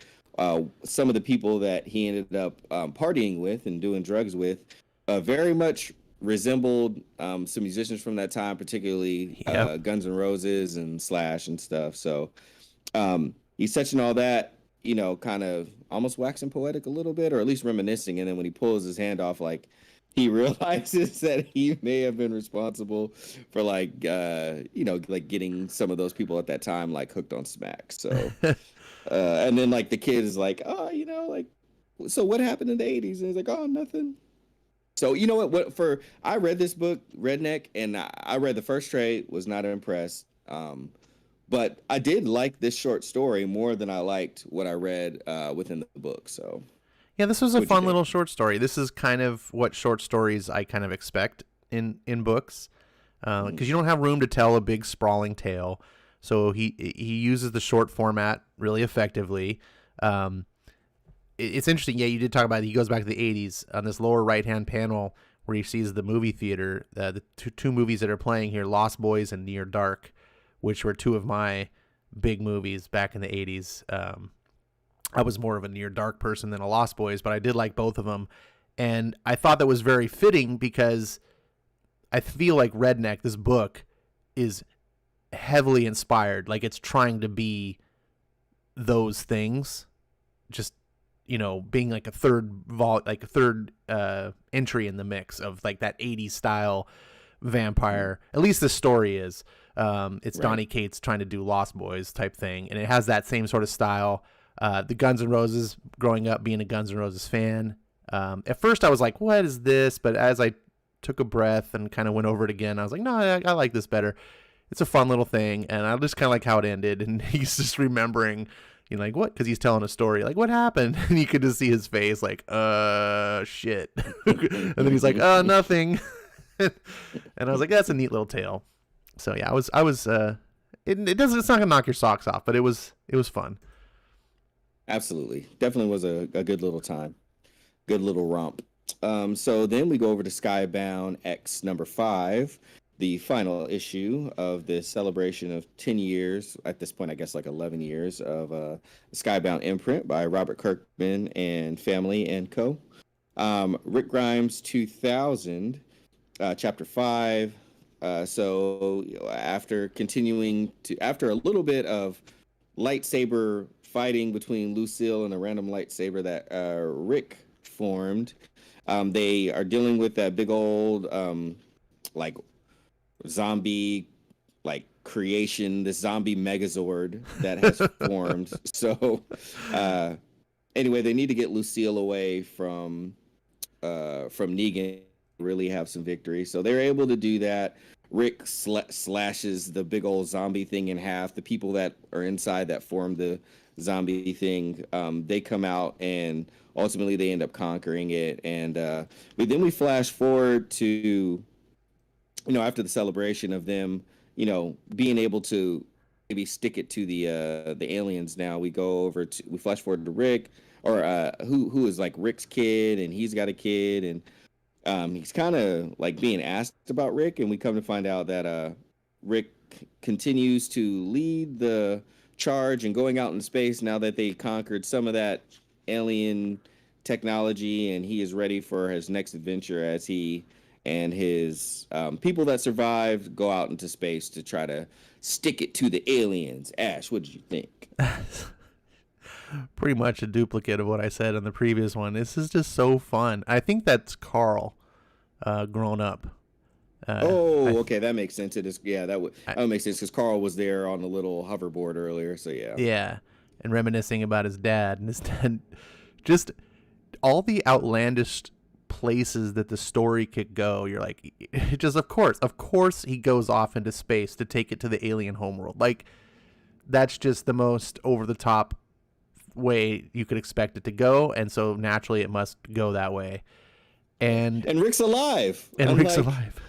Speaker 3: some of the people that he ended up partying with and doing drugs with very much resembled some musicians from that time, particularly
Speaker 2: Yep.
Speaker 3: Guns N' Roses and Slash and stuff. So he's touching all that, kind of almost waxing poetic a little bit, or at least reminiscing. And then when he pulls his hand off, like, he realizes that he may have been responsible for like like getting some of those people at that time like hooked on smack. So and then like the kid is like, oh, like, so what happened in the 80s? And he's like, oh, nothing. So you know what I read this book, Redneck, and I read the first trade, was not impressed. But I did like this short story more than I liked what I read within the book. So
Speaker 2: Yeah, this was a
Speaker 3: What'd you
Speaker 2: fun
Speaker 3: think?
Speaker 2: little short story. This is kind of what short stories I kind of expect in books, because you don't have room to tell a big sprawling tale. So he uses the short format really effectively. It's interesting. Yeah, you did talk about it. He goes back to the 80s on this lower right-hand panel where he sees the movie theater, the two movies that are playing here, Lost Boys and Near Dark, which were two of my big movies back in the 80s. I was more of a Near Dark person than a Lost Boys, but I did like both of them. And I thought that was very fitting because I feel like Redneck, this book, is heavily inspired. Like it's trying to be those things, just, you know, being like a third entry in the mix of like that 80s style vampire. At least the story is. It's
Speaker 3: Right.
Speaker 2: Donny Cates trying to do Lost Boys type thing, and it has that same sort of style. The Guns N' Roses, growing up being a Guns N' Roses fan. At first I was like, what is this? But as I took a breath and kind of went over it again, I was like, no, I like this better. It's a fun little thing, and I just kind of like how it ended. And he's just remembering, you know, like, what? Because he's telling a story, like, what happened? And you could just see his face, like, shit. And then he's like, nothing. And I was like, that's a neat little tale. So yeah, it's not gonna knock your socks off, but it was fun.
Speaker 3: Absolutely. Definitely was a good little time. Good little romp. So then we go over to Skybound X number 5, the final issue of the celebration of 10 years, at this point, I guess like 11 years of Skybound imprint by Robert Kirkman and Family and Co. Rick Grimes 2000, chapter 5. So after a little bit of lightsaber fighting between Lucille and a random lightsaber that Rick formed, they are dealing with that big old like zombie like creation, this zombie megazord that has formed. So anyway, they need to get Lucille away from Negan, really have some victory. So they're able to do that. Rick slashes the big old zombie thing in half. The people that are inside that form the zombie thing, they come out, and ultimately they end up conquering it. And but then we flash forward to, you know, after the celebration of them, you know, being able to maybe stick it to the aliens. Now we flash forward to Rick, or who is like Rick's kid, and he's got a kid, and he's kind of like being asked about Rick, and we come to find out that Rick continues to lead the charge and going out in space now that they conquered some of that alien technology, and he is ready for his next adventure as he and his people that survived go out into space to try to stick it to the aliens. Ash, what did you think?
Speaker 2: Pretty much a duplicate of what I said in the previous one. This is just so fun. I think that's Carl grown up.
Speaker 3: Okay, that makes sense. It is, yeah, that would make sense because Carl was there on the little hoverboard earlier. So yeah,
Speaker 2: Yeah, and reminiscing about his dad, and his dad, just all the outlandish places that the story could go. You're like, just of course he goes off into space to take it to the alien homeworld. Like, that's just the most over the top way you could expect it to go, and so naturally it must go that way. And
Speaker 3: Rick's alive.
Speaker 2: Rick's alive.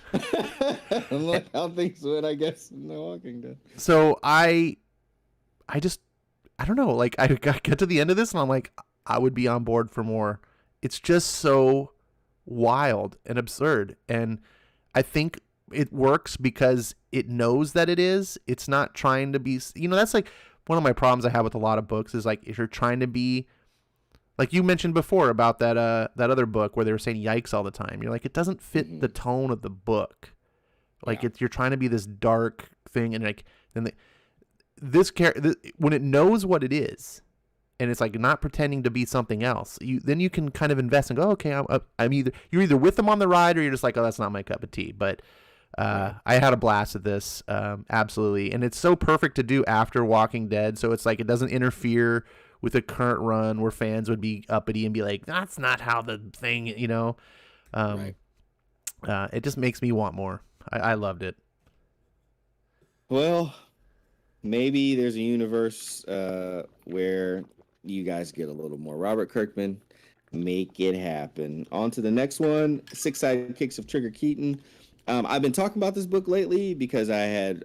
Speaker 3: Unlike how things went, I guess, in The Walking Dead.
Speaker 2: So I don't know. Like, I got to the end of this, and I'm like, I would be on board for more. It's just so wild and absurd, and I think it works because it knows that it is. It's not trying to be. You know, that's like one of my problems I have with a lot of books is like if you're trying to be, like you mentioned before about that other book where they were saying yikes all the time. You're like, it doesn't fit the tone of the book. Like you're trying to be this dark thing, and like then when it knows what it is, and it's like not pretending to be something else, then you can kind of invest and go, okay, you're either with them on the ride or you're just like, oh, that's not my cup of tea. But I had a blast at this, absolutely, and it's so perfect to do after Walking Dead. So it's like it doesn't interfere with the current run where fans would be uppity and be like, that's not how the thing, you know. It just makes me want more. I loved it.
Speaker 3: Well, maybe there's a universe where you guys get a little more. Robert Kirkman Make it happen. On to the next one, Six Sidekicks of Trigger Keaton. I've been talking about this book lately because I had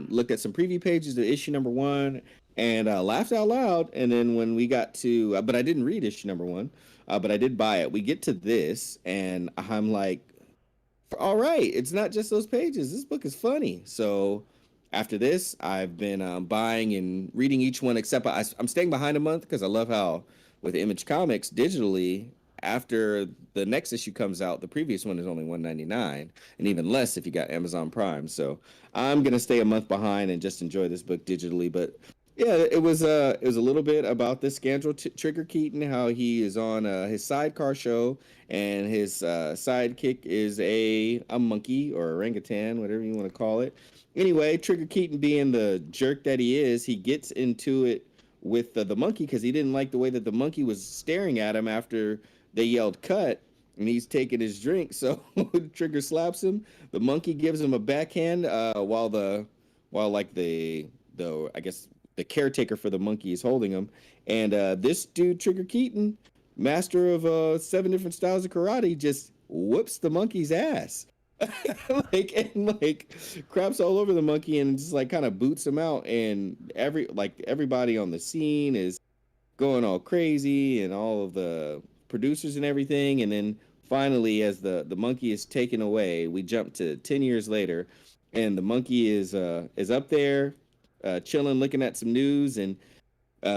Speaker 3: looked at some preview pages to issue number 1 and laughed out loud. And then when we got to, but I didn't read issue number 1, but I did buy it. We get to this, and I'm like, all right, it's not just those pages. This book is funny. So after this, I've been buying and reading each one, except I'm staying behind a month because I love how with Image Comics digitally, after the next issue comes out, the previous one is only $1.99, and even less if you got Amazon Prime. So I'm gonna stay a month behind and just enjoy this book digitally. But yeah, it was a little bit about this scoundrel Trigger Keaton, how he is on his sidecar show, and his sidekick is a monkey or orangutan, whatever you want to call it. Anyway, Trigger Keaton, being the jerk that he is, he gets into it with the monkey because he didn't like the way that the monkey was staring at him after they yelled cut, and he's taking his drink. So Trigger slaps him. The monkey gives him a backhand while like the I guess the caretaker for the monkey is holding him. And this dude, Trigger Keaton, master of 7 different styles of karate, just whoops the monkey's ass. like craps all over the monkey and just like kind of boots him out, and everybody on the scene is going all crazy, and all of the producers and everything. And then finally, as the monkey is taken away, we jump to 10 years later, and the monkey is up there chilling, looking at some news, and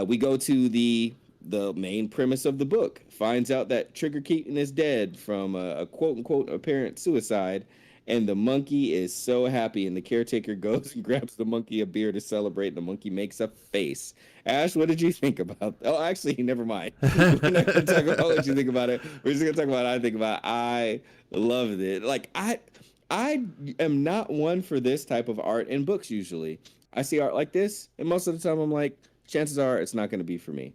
Speaker 3: we go to the main premise of the book. Finds out that Trigger Keaton is dead from a quote-unquote apparent suicide, and the monkey is so happy, and the caretaker goes and grabs the monkey a beer to celebrate, and the monkey makes a face. Ash, what did you think about that? Oh, actually, never mind. We're not going to talk about what you think about it. We're just going to talk about what I think about it. I loved it. Like, I am not one for this type of art in books usually. I see art like this, and most of the time I'm like, chances are it's not going to be for me.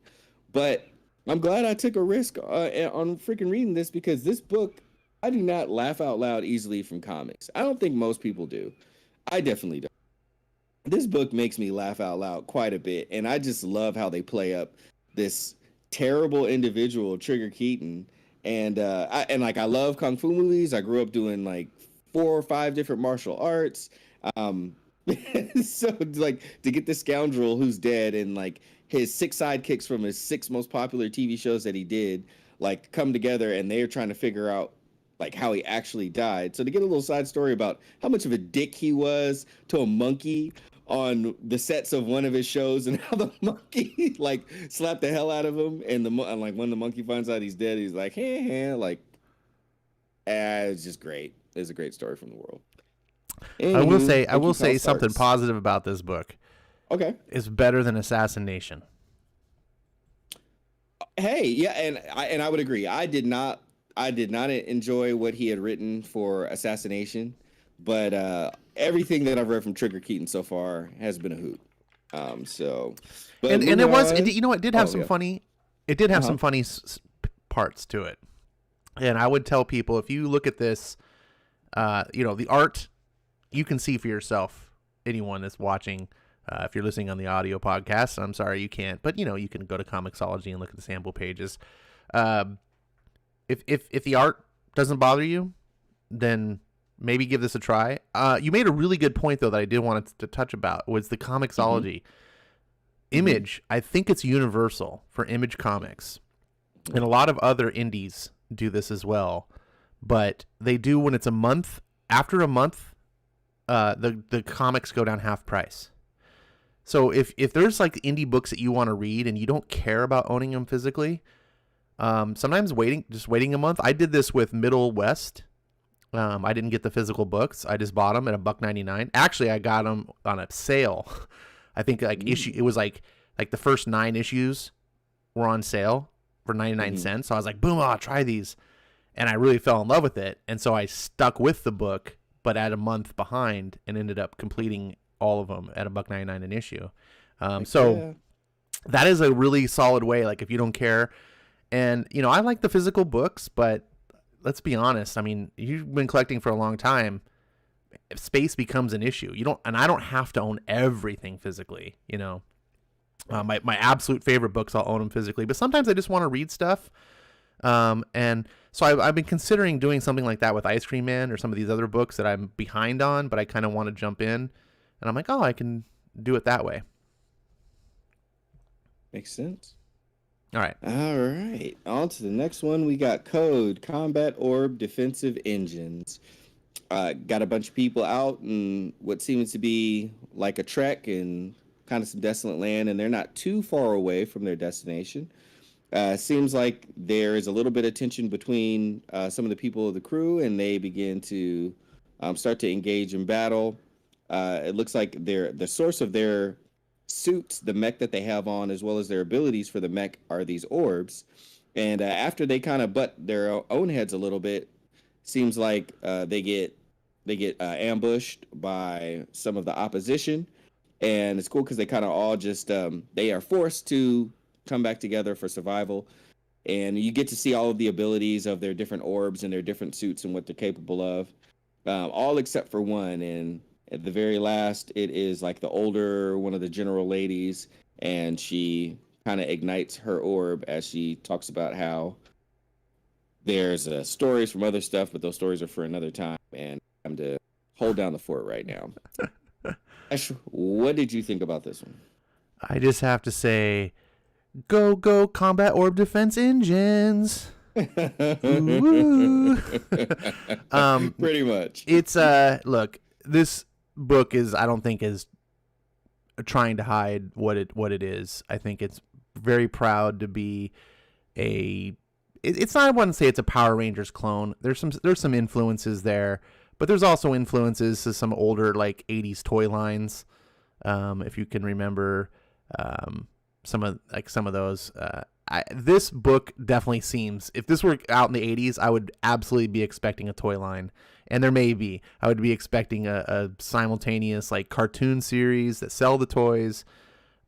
Speaker 3: But I'm glad I took a risk on freaking reading this, because this book, I do not laugh out loud easily from comics. I don't think most people do. I definitely don't. This book makes me laugh out loud quite a bit, and I just love how they play up this terrible individual, Trigger Keaton. And I love kung fu movies. I grew up doing like 4 or 5 different martial arts. So like to get this scoundrel who's dead, and like his 6 sidekicks from his 6 most popular TV shows that he did, like come together, and they're trying to figure out like how he actually died. So to get a little side story about how much of a dick he was to a monkey on the sets of one of his shows, and how the monkey like slapped the hell out of him, and like when the monkey finds out he's dead, he's like, hey, like, it's just great. It's a great story from the world. Anywho,
Speaker 2: I will say something positive about this book.
Speaker 3: Okay.
Speaker 2: It's better than Assassination.
Speaker 3: Hey, yeah, and I would agree. I did not enjoy what he had written for Assassination, but everything that I've read from Trigger Keaton so far has been a hoot.
Speaker 2: And it was, you know, it did have some funny. It did have some funny parts to it. And I would tell people, if you look at this, you know, the art, you can see for yourself. Anyone that's watching, if you're listening on the audio podcast, I'm sorry you can't, but you know, you can go to Comixology and look at the sample pages. If the art doesn't bother you, then maybe give this a try. You made a really good point though that I did want to touch about, was the Comixology. Image. I think it's universal for Image Comics, and a lot of other indies do this as well. But they do when it's a month. After a month, the comics go down half price. So if there's like indie books that you want to read and you don't care about owning them physically, sometimes waiting a month. I did this with Middle West. I didn't get the physical books. I just bought them at $1.99. Actually, I got them on a sale. I think like it was like the first 9 issues were on sale for 99 cents. So I was like, boom, I'll try these. And I really fell in love with it. And so I stuck with the book, but at a month behind, and ended up completing all of them at $1.99 an issue. So that is a really solid way. Like if you don't care, and you know, I like the physical books, but let's be honest. I mean, you've been collecting for a long time. If space becomes an issue, I don't have to own everything physically. You know, my absolute favorite books, I'll own them physically, but sometimes I just want to read stuff. And so I've been considering doing something like that with Ice Cream Man or some of these other books that I'm behind on, but I kind of want to jump in. And I'm like, oh, I can do it that way.
Speaker 3: Makes sense.
Speaker 2: All right.
Speaker 3: All right. On to the next one. We got Code Combat Orb Defensive Engines. Got a bunch of people out in what seems to be like a trek and kind of some desolate land, and they're not too far away from their destination. Seems like there is a little bit of tension between some of the people of the crew, and they begin to start to engage in battle. It looks like the source of their suits, the mech that they have on, as well as their abilities for the mech, are these orbs. And after they kind of butt their own heads a little bit, seems like they get ambushed by some of the opposition. And it's cool because they kind of all just they are forced to come back together for survival. And you get to see all of the abilities of their different orbs and their different suits and what they're capable of, all except for one. And at the very last, it is like the older one of the general ladies, and she kind of ignites her orb as she talks about how there's stories from other stuff, but those stories are for another time, and I'm to hold down the fort right now. Ash, what did you think about this one?
Speaker 2: I just have to say, go, go, combat orb defense engines. Pretty
Speaker 3: much.
Speaker 2: It's, look, this book is, I don't think, is trying to hide what it is. I think it's very proud to be it's not, I wouldn't say it's a Power Rangers clone. There's some influences there, but there's also influences to some older like 80s toy lines. If you can remember some of those. This book definitely seems, if this were out in the 80s, I would absolutely be expecting a toy line. And there may be. I would be expecting a simultaneous like cartoon series that sell the toys.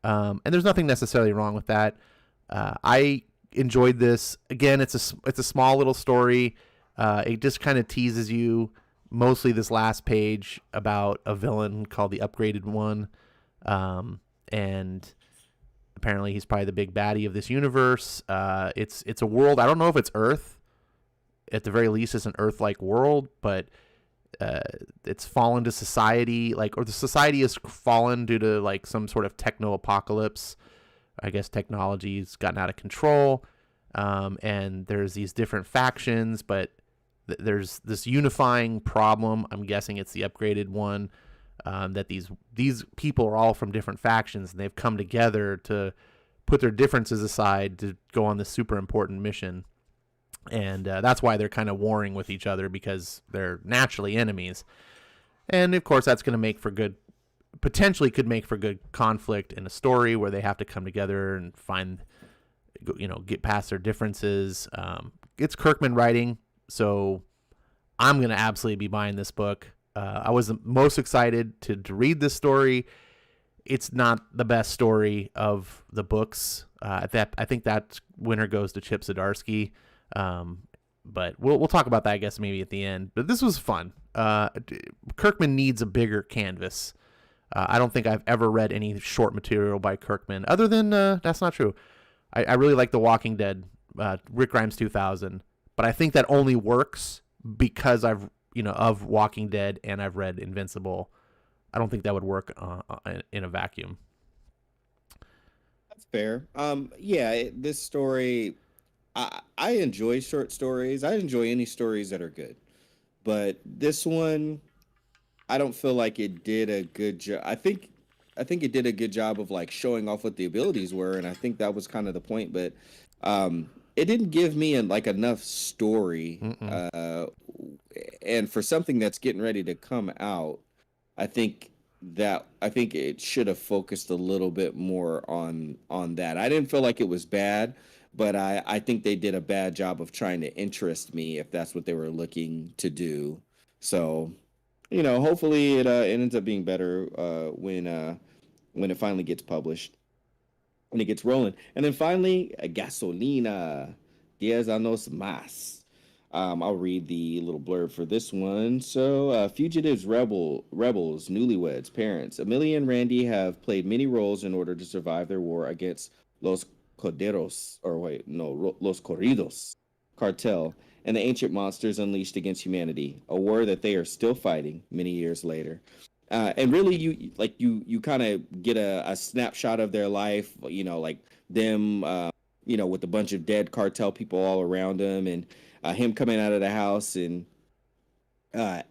Speaker 2: And there's nothing necessarily wrong with that. I enjoyed this. Again, it's a small little story. It just kind of teases you, mostly this last page, about a villain called the Upgraded One. And apparently he's probably the big baddie of this universe. It's a world. I don't know if it's Earth. At the very least, it's an Earth-like world, but it's fallen to society, or the society has fallen due to like some sort of techno-apocalypse. I guess technology's gotten out of control, and there's these different factions, but there's this unifying problem. I'm guessing it's the Upgraded One, that these people are all from different factions, and they've come together to put their differences aside to go on this super important mission. And that's why they're kind of warring with each other, because they're naturally enemies. And of course, that's going to potentially could make for good conflict in a story where they have to come together and get past their differences. It's Kirkman writing, so I'm going to absolutely be buying this book. I was most excited to read this story. It's not the best story of the books. I think that winner goes to Chip Zdarsky. But we'll talk about that, I guess, maybe at the end. But this was fun. Kirkman needs a bigger canvas. I don't think I've ever read any short material by Kirkman, other than that's not true. I really like The Walking Dead, Rick Grimes 2000, but I think that only works because of Walking Dead, and I've read Invincible. I don't think that would work in a vacuum.
Speaker 3: That's fair. This story, I enjoy short stories. I enjoy any stories that are good. But this one, I don't feel like it did a good job. I think it did a good job of like showing off what the abilities were, and I think that was kind of the point. But it didn't give me enough story. And for something that's getting ready to come out, I think it should have focused a little bit more on that. I didn't feel like it was bad, but I think they did a bad job of trying to interest me, if that's what they were looking to do. So, hopefully it ends up being better when it finally gets published, when it gets rolling. And then finally, Gasolina, 10 años más. I'll read the little blurb for this one. So, fugitives, rebels, newlyweds, parents. Amelia and Randy have played many roles in order to survive their war against Los Corridos. cartel and the ancient monsters unleashed against humanity, a war that they are still fighting many years later. And really, you kind of get a snapshot of their life, like them, with a bunch of dead cartel people all around him, and him coming out of the house and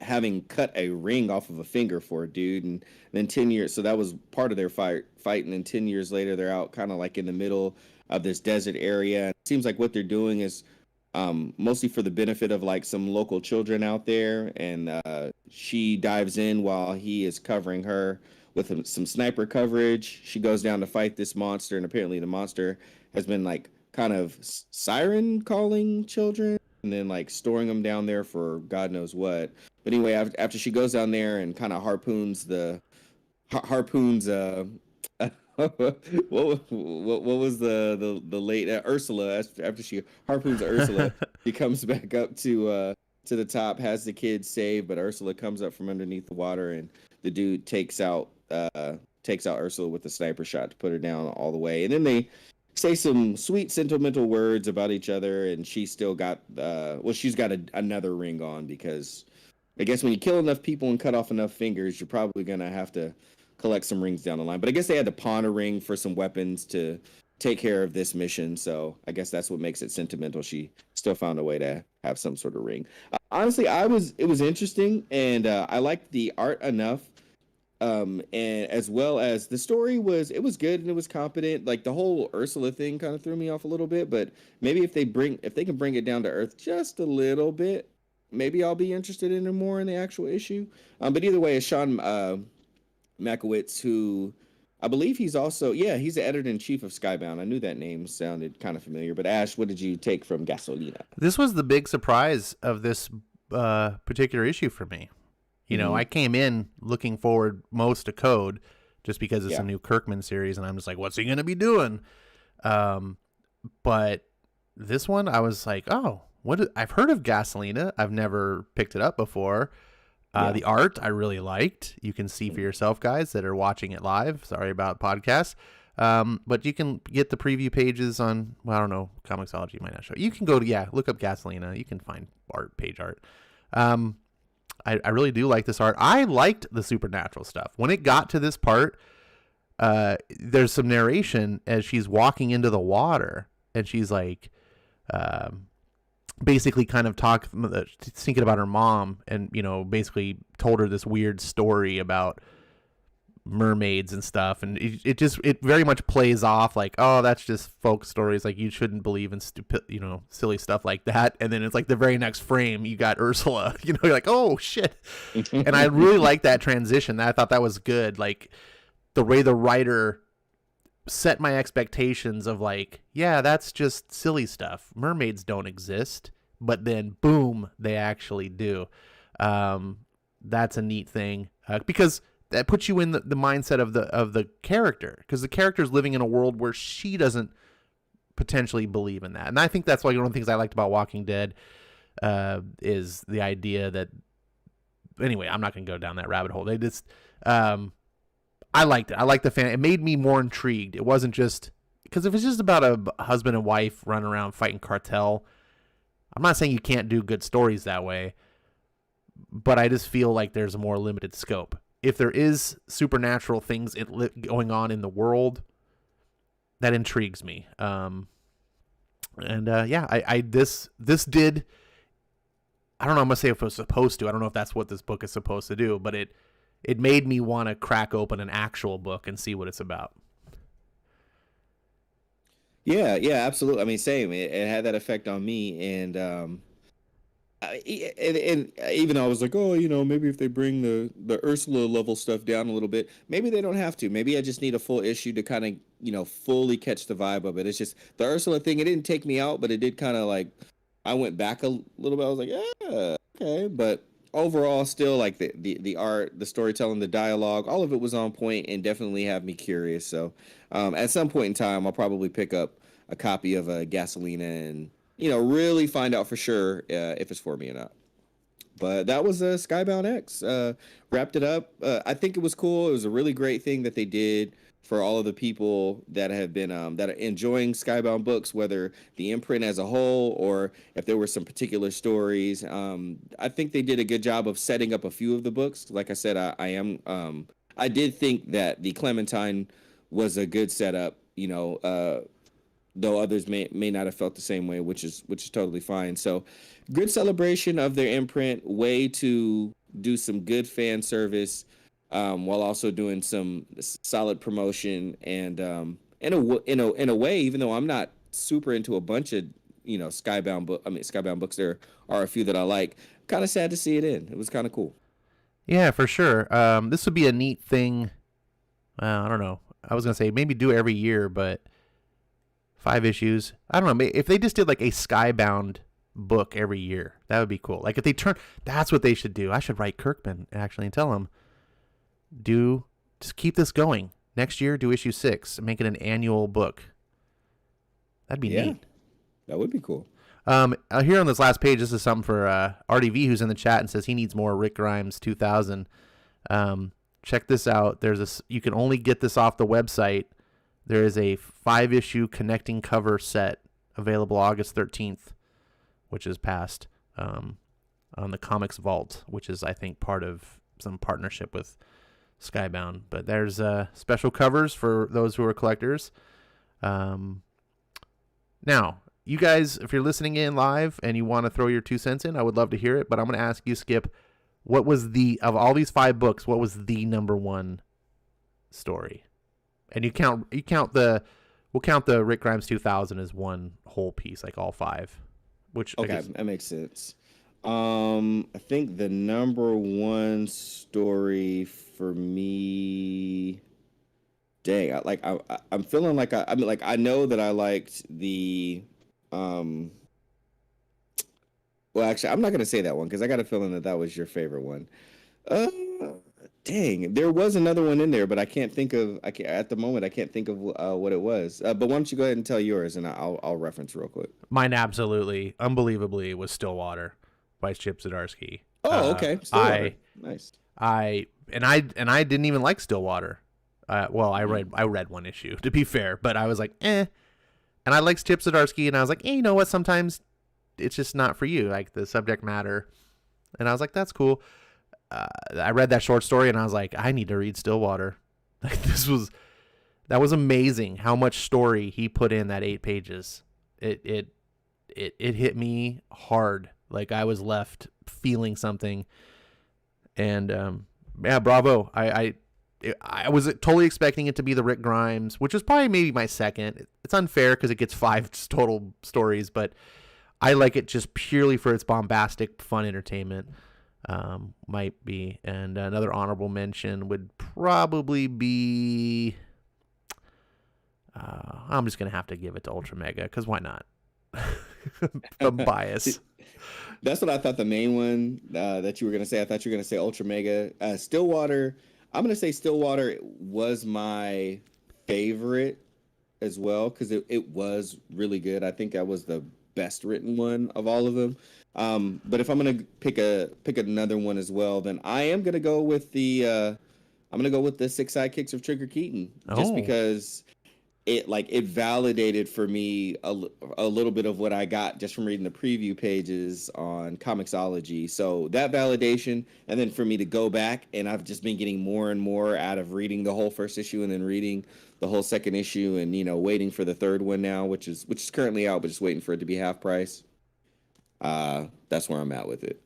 Speaker 3: having cut a ring off of a finger for a dude, and then 10 years. So that was part of their fight, and then 10 years later, they're out kind of like in the middle of this desert area. It seems like what they're doing is mostly for the benefit of like some local children out there. And she dives in while he is covering her with some sniper coverage. She goes down to fight this monster, and apparently the monster has been like kind of siren calling children and then like storing them down there for God knows what. But anyway, after she goes down there and kind of harpoons what was the late Ursula? After she harpoons Ursula, she comes back up to the top, has the kid saved, but Ursula comes up from underneath the water, and the dude takes out Ursula with a sniper shot to put her down all the way. And then they say some sweet sentimental words about each other, and she's still got she's got another ring on, because I guess when you kill enough people and cut off enough fingers, you're probably gonna have to collect some rings down the line. But I guess they had to pawn a ring for some weapons to take care of this mission, so I guess that's what makes it sentimental. She still found a way to have some sort of ring. Honestly, it was interesting, and I liked the art enough. And as well as the story was good and it was competent. Like the whole Ursula thing kind of threw me off a little bit, but maybe if they can bring it down to earth just a little bit, maybe I'll be interested in it more in the actual issue. But either way, it's Sean Makowitz, who I believe he's the editor-in-chief of Skybound. I knew that name sounded kind of familiar. But Ash, what did you take from Gasolina?
Speaker 2: This was the big surprise of this particular issue for me. I came in looking forward most to Code just because it's a new Kirkman series, and I'm just like, what's he going to be doing? But this one, I was like, I've heard of Gasolina. I've never picked it up before. The art I really liked. You can see for yourself, guys that are watching it live. Sorry about podcasts. But you can get the preview pages on, I don't know, Comixology might not show. You can go to, look up Gasolina. You can find page art. I really do like this art. I liked the supernatural stuff. When it got to this part, there's some narration as she's walking into the water, and she's like, basically kind of thinking about her mom, and, basically told her this weird story about mermaids and stuff. And it very much plays off like, oh, that's just folk stories. Like, you shouldn't believe in stupid, silly stuff like that. And then it's like the very next frame, you got Ursula, you're like, oh shit. And I really like that transition. I thought that was good. Like the way the writer set my expectations of like, yeah, that's just silly stuff. Mermaids don't exist, but then boom, they actually do. That's a neat thing, because that puts you in the mindset of the character, because the character is living in a world where she doesn't potentially believe in that. And I think that's one of the things I liked about Walking Dead, is the idea that, anyway, I'm not going to go down that rabbit hole. They just, I liked it. I liked the fan. It made me more intrigued. It wasn't just, because if it's just about a husband and wife running around fighting cartel, I'm not saying you can't do good stories that way, but I just feel like there's a more limited scope. If there is supernatural things going on in the world, that intrigues me. This did, I don't know, I'm going to say if it was supposed to. I don't know if that's what this book is supposed to do, but it made me want to crack open an actual book and see what it's about.
Speaker 3: Yeah, absolutely. I mean, same. It had that effect on me, and even though I was like, oh, maybe if they bring the Ursula level stuff down a little bit, maybe they don't have to. Maybe I just need a full issue to kind of, fully catch the vibe of it. It's just the Ursula thing. It didn't take me out, but it did kind of like, I went back a little bit. I was like, yeah, okay. But overall, still like the art, the storytelling, the dialogue, all of it was on point and definitely have me curious. So at some point in time, I'll probably pick up a copy of Gasolina and, really find out for sure if it's for me or not. But that was Skybound X. Wrapped it up. I think it was cool. It was a really great thing that they did for all of the people that have been that are enjoying Skybound books, whether the imprint as a whole or if there were some particular stories. I think they did a good job of setting up a few of the books. Like I said, I did think that the Clementine was a good setup, though others may not have felt the same way, which is totally fine. So good celebration of their imprint, way to do some good fan service, while also doing some solid promotion. And in a way, even though I'm not super into a bunch of Skybound books, there are a few that I like. Kind of sad to see it end. It was kind of cool.
Speaker 2: Yeah, for sure. This would be a neat thing. I don't know. I was gonna say maybe do it every year, but 5 issues. I don't know. If they just did like a Skybound book every year, that would be cool. Like if they that's what they should do. I should write Kirkman actually and tell him, just keep this going. Next year, do issue 6 and make it an annual book. That'd be neat.
Speaker 3: That would be cool.
Speaker 2: Here on this last page, this is something for RDV, who's in the chat and says he needs more Rick Grimes 2000. Check this out. You can only get this off the website. There is a 5-issue connecting cover set available August 13th, which is passed on the Comics Vault, which is, I think, part of some partnership with Skybound. But there's special covers for those who are collectors. Now, you guys, if you're listening in live and you want to throw your 2 cents in, I would love to hear it. But I'm going to ask you, Skip, what was of all these 5 books, what was the number 1 story? And we'll count the Rick Grimes 2000 as one whole piece, like all 5. Which
Speaker 3: okay, that makes sense. I think the number 1 story for me, dang, I'm feeling like I know that I liked the well, actually, I'm not gonna say that one because I got a feeling that was your favorite one. Dang, there was another one in there, but I can't think of. At the moment, I can't think of what it was. But why don't you go ahead and tell yours, and I'll reference real quick.
Speaker 2: Mine, absolutely, unbelievably, was Stillwater by Chip Zdarsky.
Speaker 3: Oh, okay. Stillwater. Nice.
Speaker 2: I didn't even like Stillwater. Well, I read 1 issue to be fair, but I was like, eh. And I liked Chip Zdarsky, and I was like, you know what? Sometimes it's just not for you, like the subject matter. And I was like, that's cool. I read that short story, and I was like, I need to read Stillwater. Like that was amazing how much story he put in that 8 pages. It hit me hard. Like I was left feeling something. And yeah, bravo. I was totally expecting it to be the Rick Grimes, which is probably maybe my second. It's unfair because it gets 5 total stories, but I like it just purely for its bombastic, fun entertainment. Might be. And another honorable mention would probably be... I'm just going to have to give it to Ultramega, because why not? The bias.
Speaker 3: That's what I thought the main one that you were going to say. I thought you were going to say Ultramega. Stillwater... I'm going to say Stillwater was my favorite as well because it was really good. I think that was the best written one of all of them. But if I'm going to pick another one as well, then I am going to go with the 6 Sidekicks of Trigger Keaton, just because it validated for me a little bit of what I got just from reading the preview pages on Comixology. So that validation, and then for me to go back, and I've just been getting more and more out of reading the whole first issue and then reading the whole second issue, and waiting for the third one now, which is currently out, but just waiting for it to be half price. That's where I'm at with it.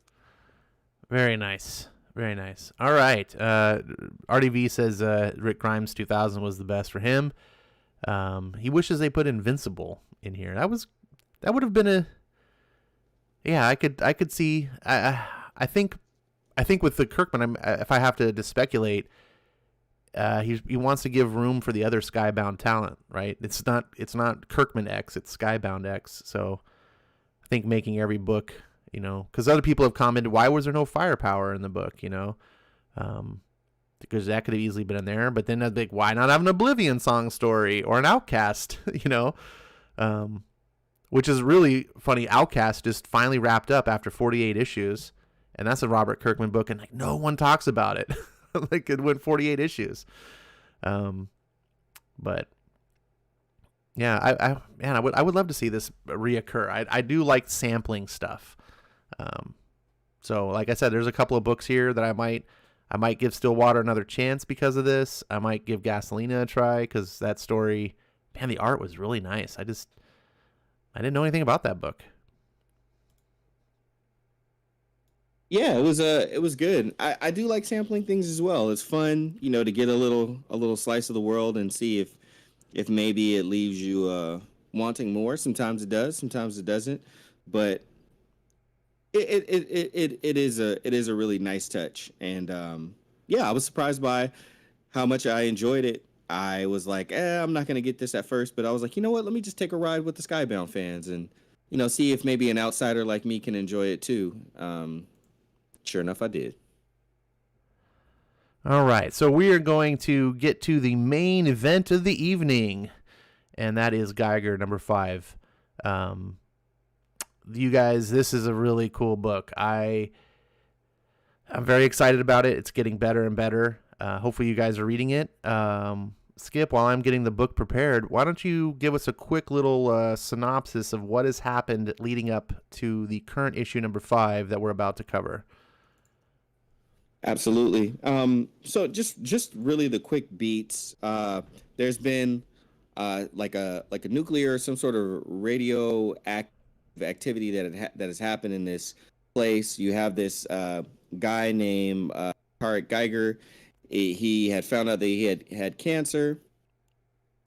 Speaker 2: Very nice. Very nice. All right. RDV says Rick Grimes 2000 was the best for him. He wishes they put Invincible in here. That would have been I could see. I think with the Kirkman, if I have to just speculate, he wants to give room for the other Skybound talent, right? It's not Kirkman X, it's Skybound X. So I think making every book, because other people have commented, why was there no firepower in the book, because that could have easily been in there. But then I'd be like, why not have an Oblivion song story or an Outcast, which is really funny. Outcast just finally wrapped up after 48 issues, and that's a Robert Kirkman book, and no one talks about it. Like it went 48 issues. But yeah, I would love to see this reoccur. I do like sampling stuff. So like I said, there's a couple of books here that I might give Stillwater another chance because of this. I might give Gasolina a try because that story, man, the art was really nice. I didn't know anything about that book.
Speaker 3: Yeah, it was good. I do like sampling things as well. It's fun, to get a little slice of the world and see if maybe it leaves you wanting more. Sometimes it does, sometimes it doesn't. But it is a really nice touch. And yeah, I was surprised by how much I enjoyed it. I was like, I'm not gonna get this at first, but I was like, you know what? Let me just take a ride with the Skybound fans and see if maybe an outsider like me can enjoy it too. Sure enough, I did.
Speaker 2: All right, so we are going to get to the main event of the evening, and that is Geiger number 5. You guys, this is a really cool book. I'm very excited about it. It's getting better and better. Hopefully you guys are reading it. Skip, while I'm getting the book prepared, why don't you give us a quick little synopsis of what has happened leading up to the current issue number 5 that we're about to cover?
Speaker 3: Absolutely. So just really the quick beats. There's been like a nuclear, some sort of radioactive activity that has happened in this place. You have this guy named Geiger. He had found out that he had cancer,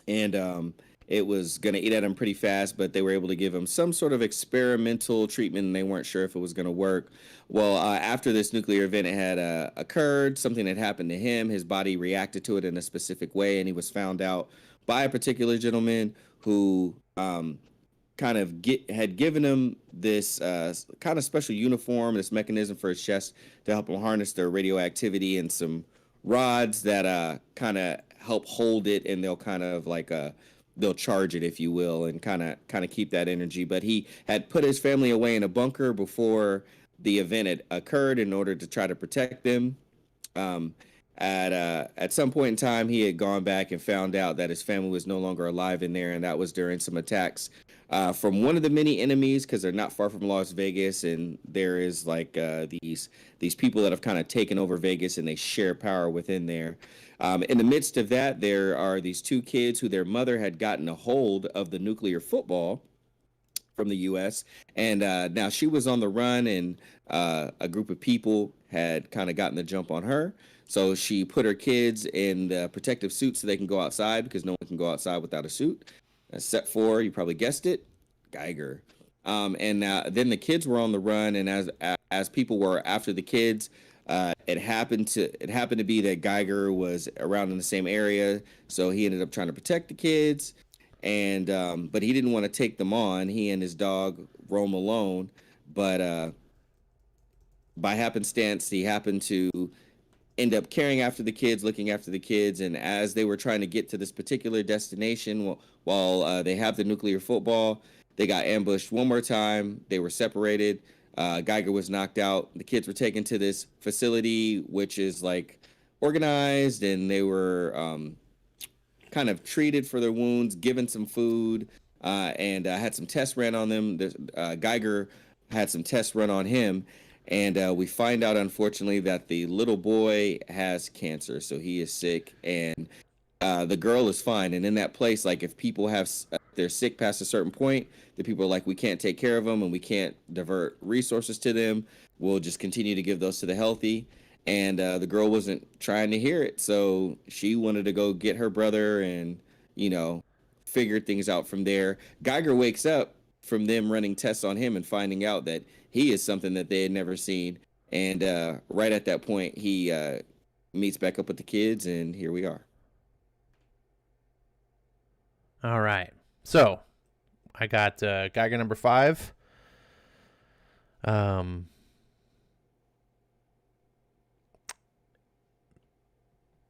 Speaker 3: and it was going to eat at him pretty fast, but they were able to give him some sort of experimental treatment, and they weren't sure if it was going to work. Well, after this nuclear event had occurred, something had happened to him. His body reacted to it in a specific way, and he was found out by a particular gentleman who kind of had given him this kind of special uniform, this mechanism for his chest to help him harness the radioactivity, and some rods that kind of help hold it, and they'll kind of like they'll charge it, if you will, and kind of keep that energy. But he had put his family away in a bunker before the event had occurred in order to try to protect them. At some point in time, he had gone back and found out that his family was no longer alive in there, and that was during some attacks from one of the many enemies, because they're not far from Las Vegas, and there is like these people that have kind of taken over Vegas, and they share power within there. In the midst of that, there are these 2 kids who their mother had gotten a hold of the nuclear football from the U.S., and now she was on the run, and a group of people had kind of gotten the jump on her. So she put her kids in the protective suits so they can go outside, because no one can go outside without a suit. Except for, you probably guessed it, Geiger. And then the kids were on the run, and as people were after the kids, it happened to be that Geiger was around in the same area, so he ended up trying to protect the kids, and but he didn't want to take them on. He and his dog roam alone, but by happenstance, he happened to end up caring after the kids, looking after the kids, and as they were trying to get to this particular destination, while they have the nuclear football, they got ambushed one more time. They were separated. Geiger was knocked out. The kids were taken to this facility, which is like organized, and they were kind of treated for their wounds, given some food, and had some tests ran on them. Geiger had some tests run on him, and we find out, unfortunately, that the little boy has cancer, so he is sick, and the girl is fine. And in that place, like, if people they're sick past a certain point, the people are like, we can't take care of them, and we can't divert resources to them. We'll just continue to give those to the healthy. And the girl wasn't trying to hear it, so she wanted to go get her brother and, figure things out from there. Geiger wakes up from them running tests on him and finding out that he is something that they had never seen. And right at that point, he meets back up with the kids, and here we are.
Speaker 2: All right. So I got Geiger number 5. Do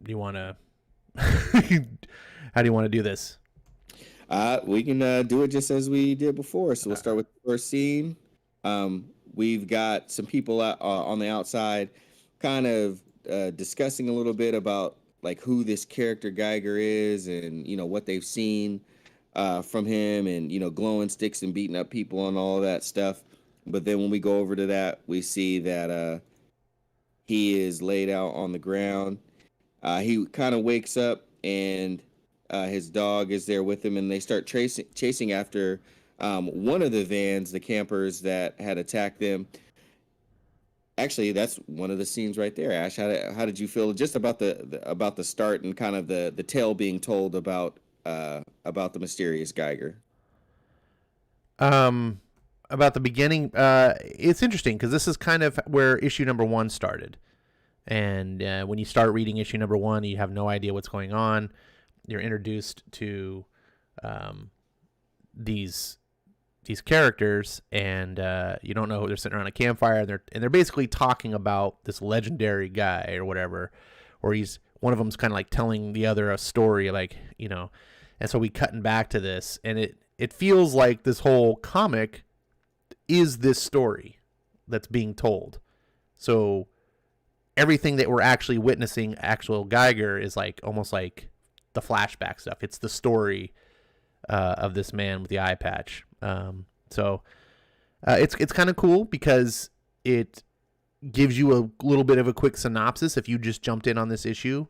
Speaker 2: you want to how do you want to do this?
Speaker 3: We can do it just as we did before. So we'll start with the first scene. We've got some people on the outside kind of discussing a little bit about like who this character Geiger is, and what they've seen from him, and glowing sticks and beating up people and all that stuff. But then when we go over to that, we see that he is laid out on the ground. He kind of wakes up, and his dog is there with him, and they start chasing after one of the vans, the campers that had attacked them. Actually, that's one of the scenes right there. Ash, how did you feel just about the start and kind of the tale being told about the mysterious Geiger?
Speaker 2: About the beginning, it's interesting because this is kind of where issue number 1 started. And when you start reading issue number 1, you have no idea what's going on. You're introduced to these characters, and you don't know. They're sitting around a campfire, and they're basically talking about this legendary guy or whatever, or one of them's kind of like telling the other a story, like, and so we cutting back to this, and it feels like this whole comic is this story that's being told. So everything that we're actually witnessing, actual Geiger, is like almost like the flashback stuff. It's the story of this man with the eye patch. So it's kind of cool because it gives you a little bit of a quick synopsis. If you just jumped in on this issue,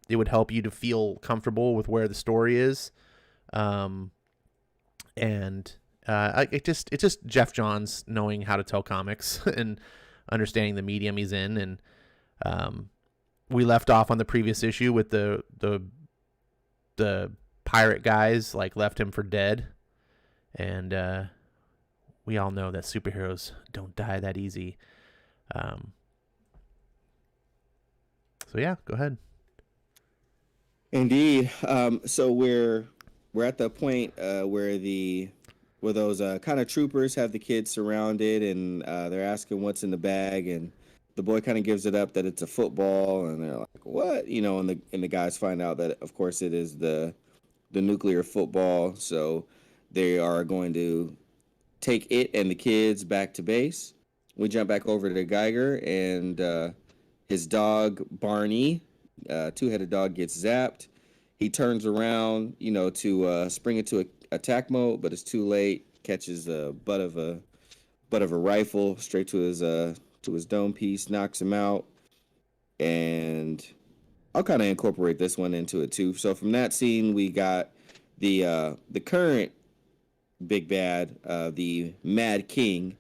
Speaker 2: it would help you to feel comfortable with where the story is. It's just Jeff Johns knowing how to tell comics and understanding the medium he's in. And we left off on the previous issue with the pirate guys like left him for dead. And we all know that superheroes don't die that easy. So yeah, go ahead.
Speaker 3: Indeed. So we're at the point where those kind of troopers have the kids surrounded, and they're asking what's in the bag, and the boy kind of gives it up that it's a football, and they're like, "What?" And the guys find out that, of course, it is the nuclear football. So they are going to take it and the kids back to base. We jump back over to Geiger, and his dog Barney, two-headed dog, gets zapped. He turns around, to spring into attack mode, but it's too late. Catches the butt of a rifle straight to his dome piece, knocks him out. And I'll kind of incorporate this one into it too. So from that scene, we got the current big bad, the Mad King,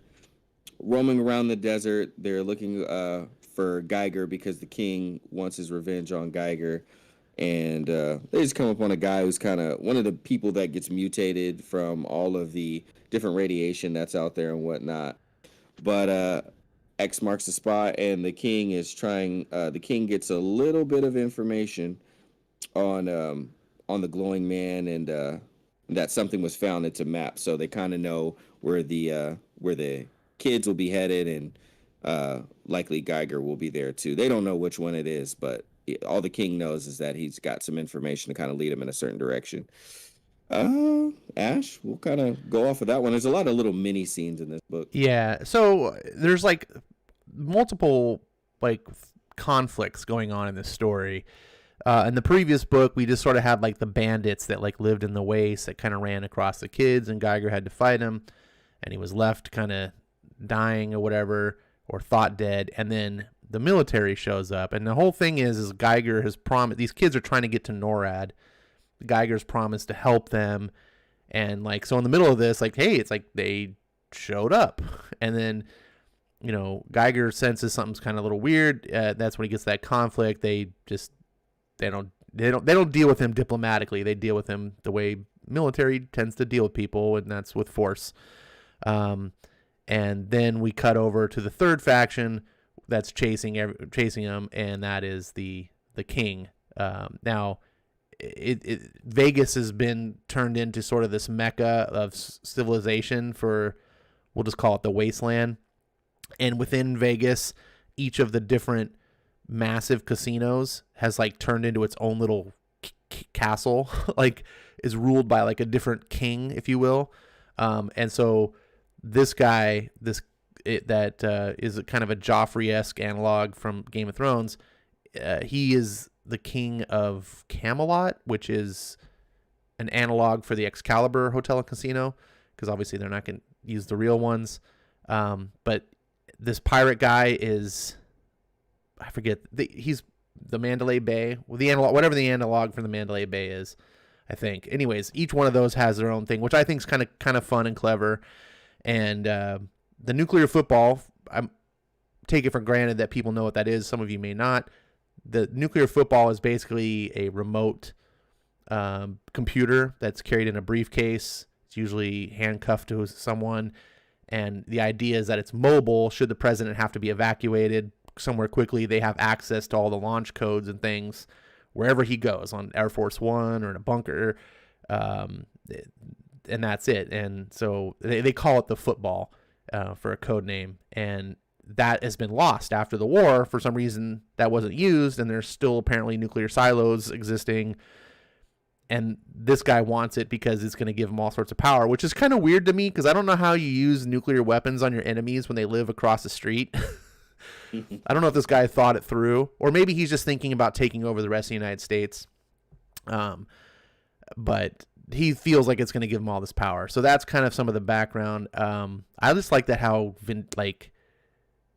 Speaker 3: roaming around the desert. They're looking for Geiger because the king wants his revenge on Geiger. And they just come upon a guy who's kind of one of the people that gets mutated from all of the different radiation that's out there and whatnot. But X marks the spot, and the king is trying. The king gets a little bit of information on the glowing man, and that something was found. It's a map, so they kind of know where the kids will be headed, and likely Geiger will be there too. They don't know which one it is, but all the king knows is that he's got some information to kind of lead him in a certain direction. Ash, we'll kind of go off of that one. There's a lot of little mini scenes in this book.
Speaker 2: Yeah, so there's like multiple like conflicts going on in this story. In the previous book, we just sort of had like the bandits that like lived in the waste that kind of ran across the kids, and Geiger had to fight him, and he was left kind of dying or whatever, or thought dead, and then the military shows up, and the whole thing is Geiger has promised, these kids are trying to get to NORAD. Geiger's promised to help them, and like, so in the middle of this, like, hey, it's like they showed up, and then, Geiger senses something's kind of a little weird. That's when he gets that conflict. They don't deal with him diplomatically. They deal with him the way military tends to deal with people, and that's with force. And then we cut over to the third faction that's chasing him, and that is the king. Now, Vegas has been turned into sort of this mecca of civilization for, we'll just call it the wasteland. And within Vegas, each of the different massive casinos has like turned into its own little castle, like is ruled by like a different king, if you will. And so this guy, that is kind of a Joffrey-esque analog from Game of Thrones. He is the king of Camelot, which is an analog for the Excalibur Hotel and Casino, because obviously they're not going to use the real ones. But this pirate guy is, I forget, he's the Mandalay Bay, the analog, whatever the analog for the Mandalay Bay is, I think. Anyways, each one of those has their own thing, which I think is kind of fun and clever. And the nuclear football, I take it for granted that people know what that is. Some of you may not. The nuclear football is basically a remote computer that's carried in a briefcase. It's usually handcuffed to someone. And the idea is that it's mobile. Should the president have to be evacuated somewhere quickly, they have access to all the launch codes and things wherever he goes, on Air Force One or in a bunker. And that's it. And so they call it the football for a code name. And that has been lost after the war. For some reason, that wasn't used, and there's still apparently nuclear silos existing. And this guy wants it because it's going to give him all sorts of power, which is kind of weird to me, because I don't know how you use nuclear weapons on your enemies when they live across the street. I don't know if this guy thought it through, or maybe he's just thinking about taking over the rest of the United States. But he feels like it's going to give him all this power. So that's kind of some of the background. I just like that how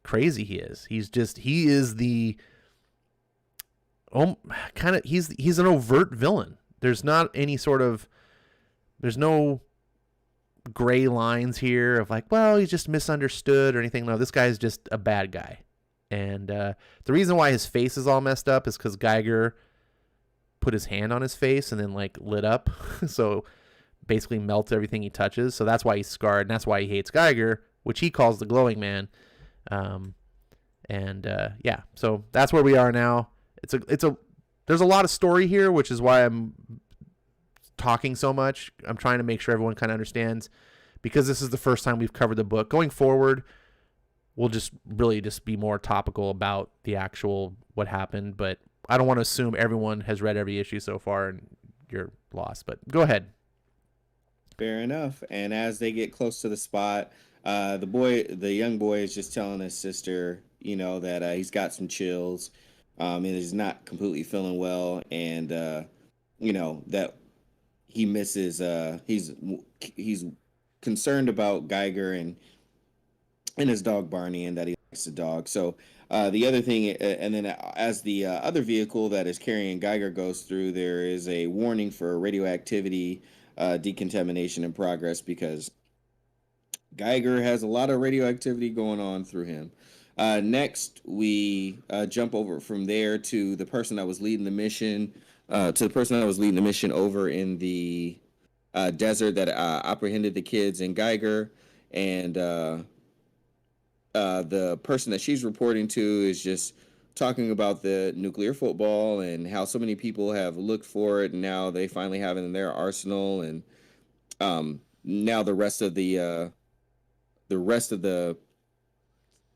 Speaker 2: crazy he is. He is the he's an overt villain. There's not any there's no gray lines here of like, well, he's just misunderstood or anything. No, this guy's just a bad guy. And the reason why his face is all messed up is because Geiger put his hand on his face and then like lit up. So basically melts everything he touches. So that's why he's scarred, and that's why he hates Geiger, which he calls the glowing man. Yeah, so that's where we are now. There's a lot of story here, which is why I'm talking so much. I'm trying to make sure everyone kind of understands, because this is the first time we've covered the book. Going forward, we'll just be more topical about the actual what happened, but I don't want to assume everyone has read every issue so far and you're lost, but go ahead.
Speaker 3: Fair enough. And as they get close to the spot, the young boy is just telling his sister, that he's got some chills, and he's not completely feeling well, and that he misses. He's concerned about Geiger and his dog Barney, and that he likes the dog. So the other thing, and then as the other vehicle that is carrying Geiger goes through, there is a warning for radioactivity decontamination in progress, because Geiger has a lot of radioactivity going on through him. Next, we jump over from there to the person that was leading the mission, over in the desert that apprehended the kids and Geiger. And the person that she's reporting to is just talking about the nuclear football and how so many people have looked for it, and now they finally have it in their arsenal. And now the rest of the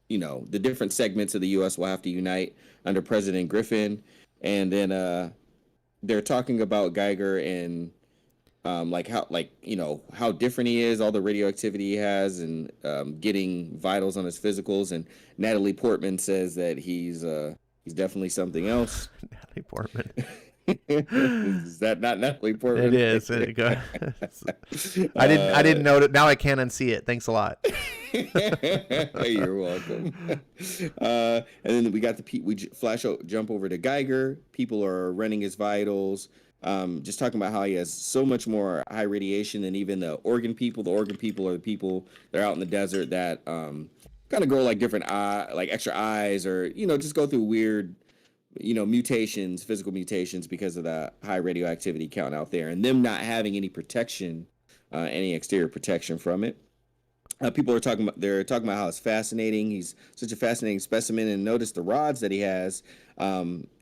Speaker 3: the different segments of the U.S. will have to unite under President Griffin. And then they're talking about Geiger and how different he is, all the radioactivity he has, and getting vitals on his physicals. And Natalie Portman says that he's definitely something else.
Speaker 2: Natalie Portman.
Speaker 3: Is that not Natalie Portman?
Speaker 2: It is. I didn't know it. Now I can unsee it. Thanks a lot.
Speaker 3: You're welcome. And then we got jump over to Geiger. People are running his vitals. Just talking about how he has so much more high radiation than even the organ people. The organ people are the people that are out in the desert that kind of grow like different like extra eyes, or just go through weird mutations, physical mutations, because of the high radioactivity count out there, and them not having any protection, any exterior protection from it. People are talking about how it's fascinating. He's such a fascinating specimen, and notice the rods that he has,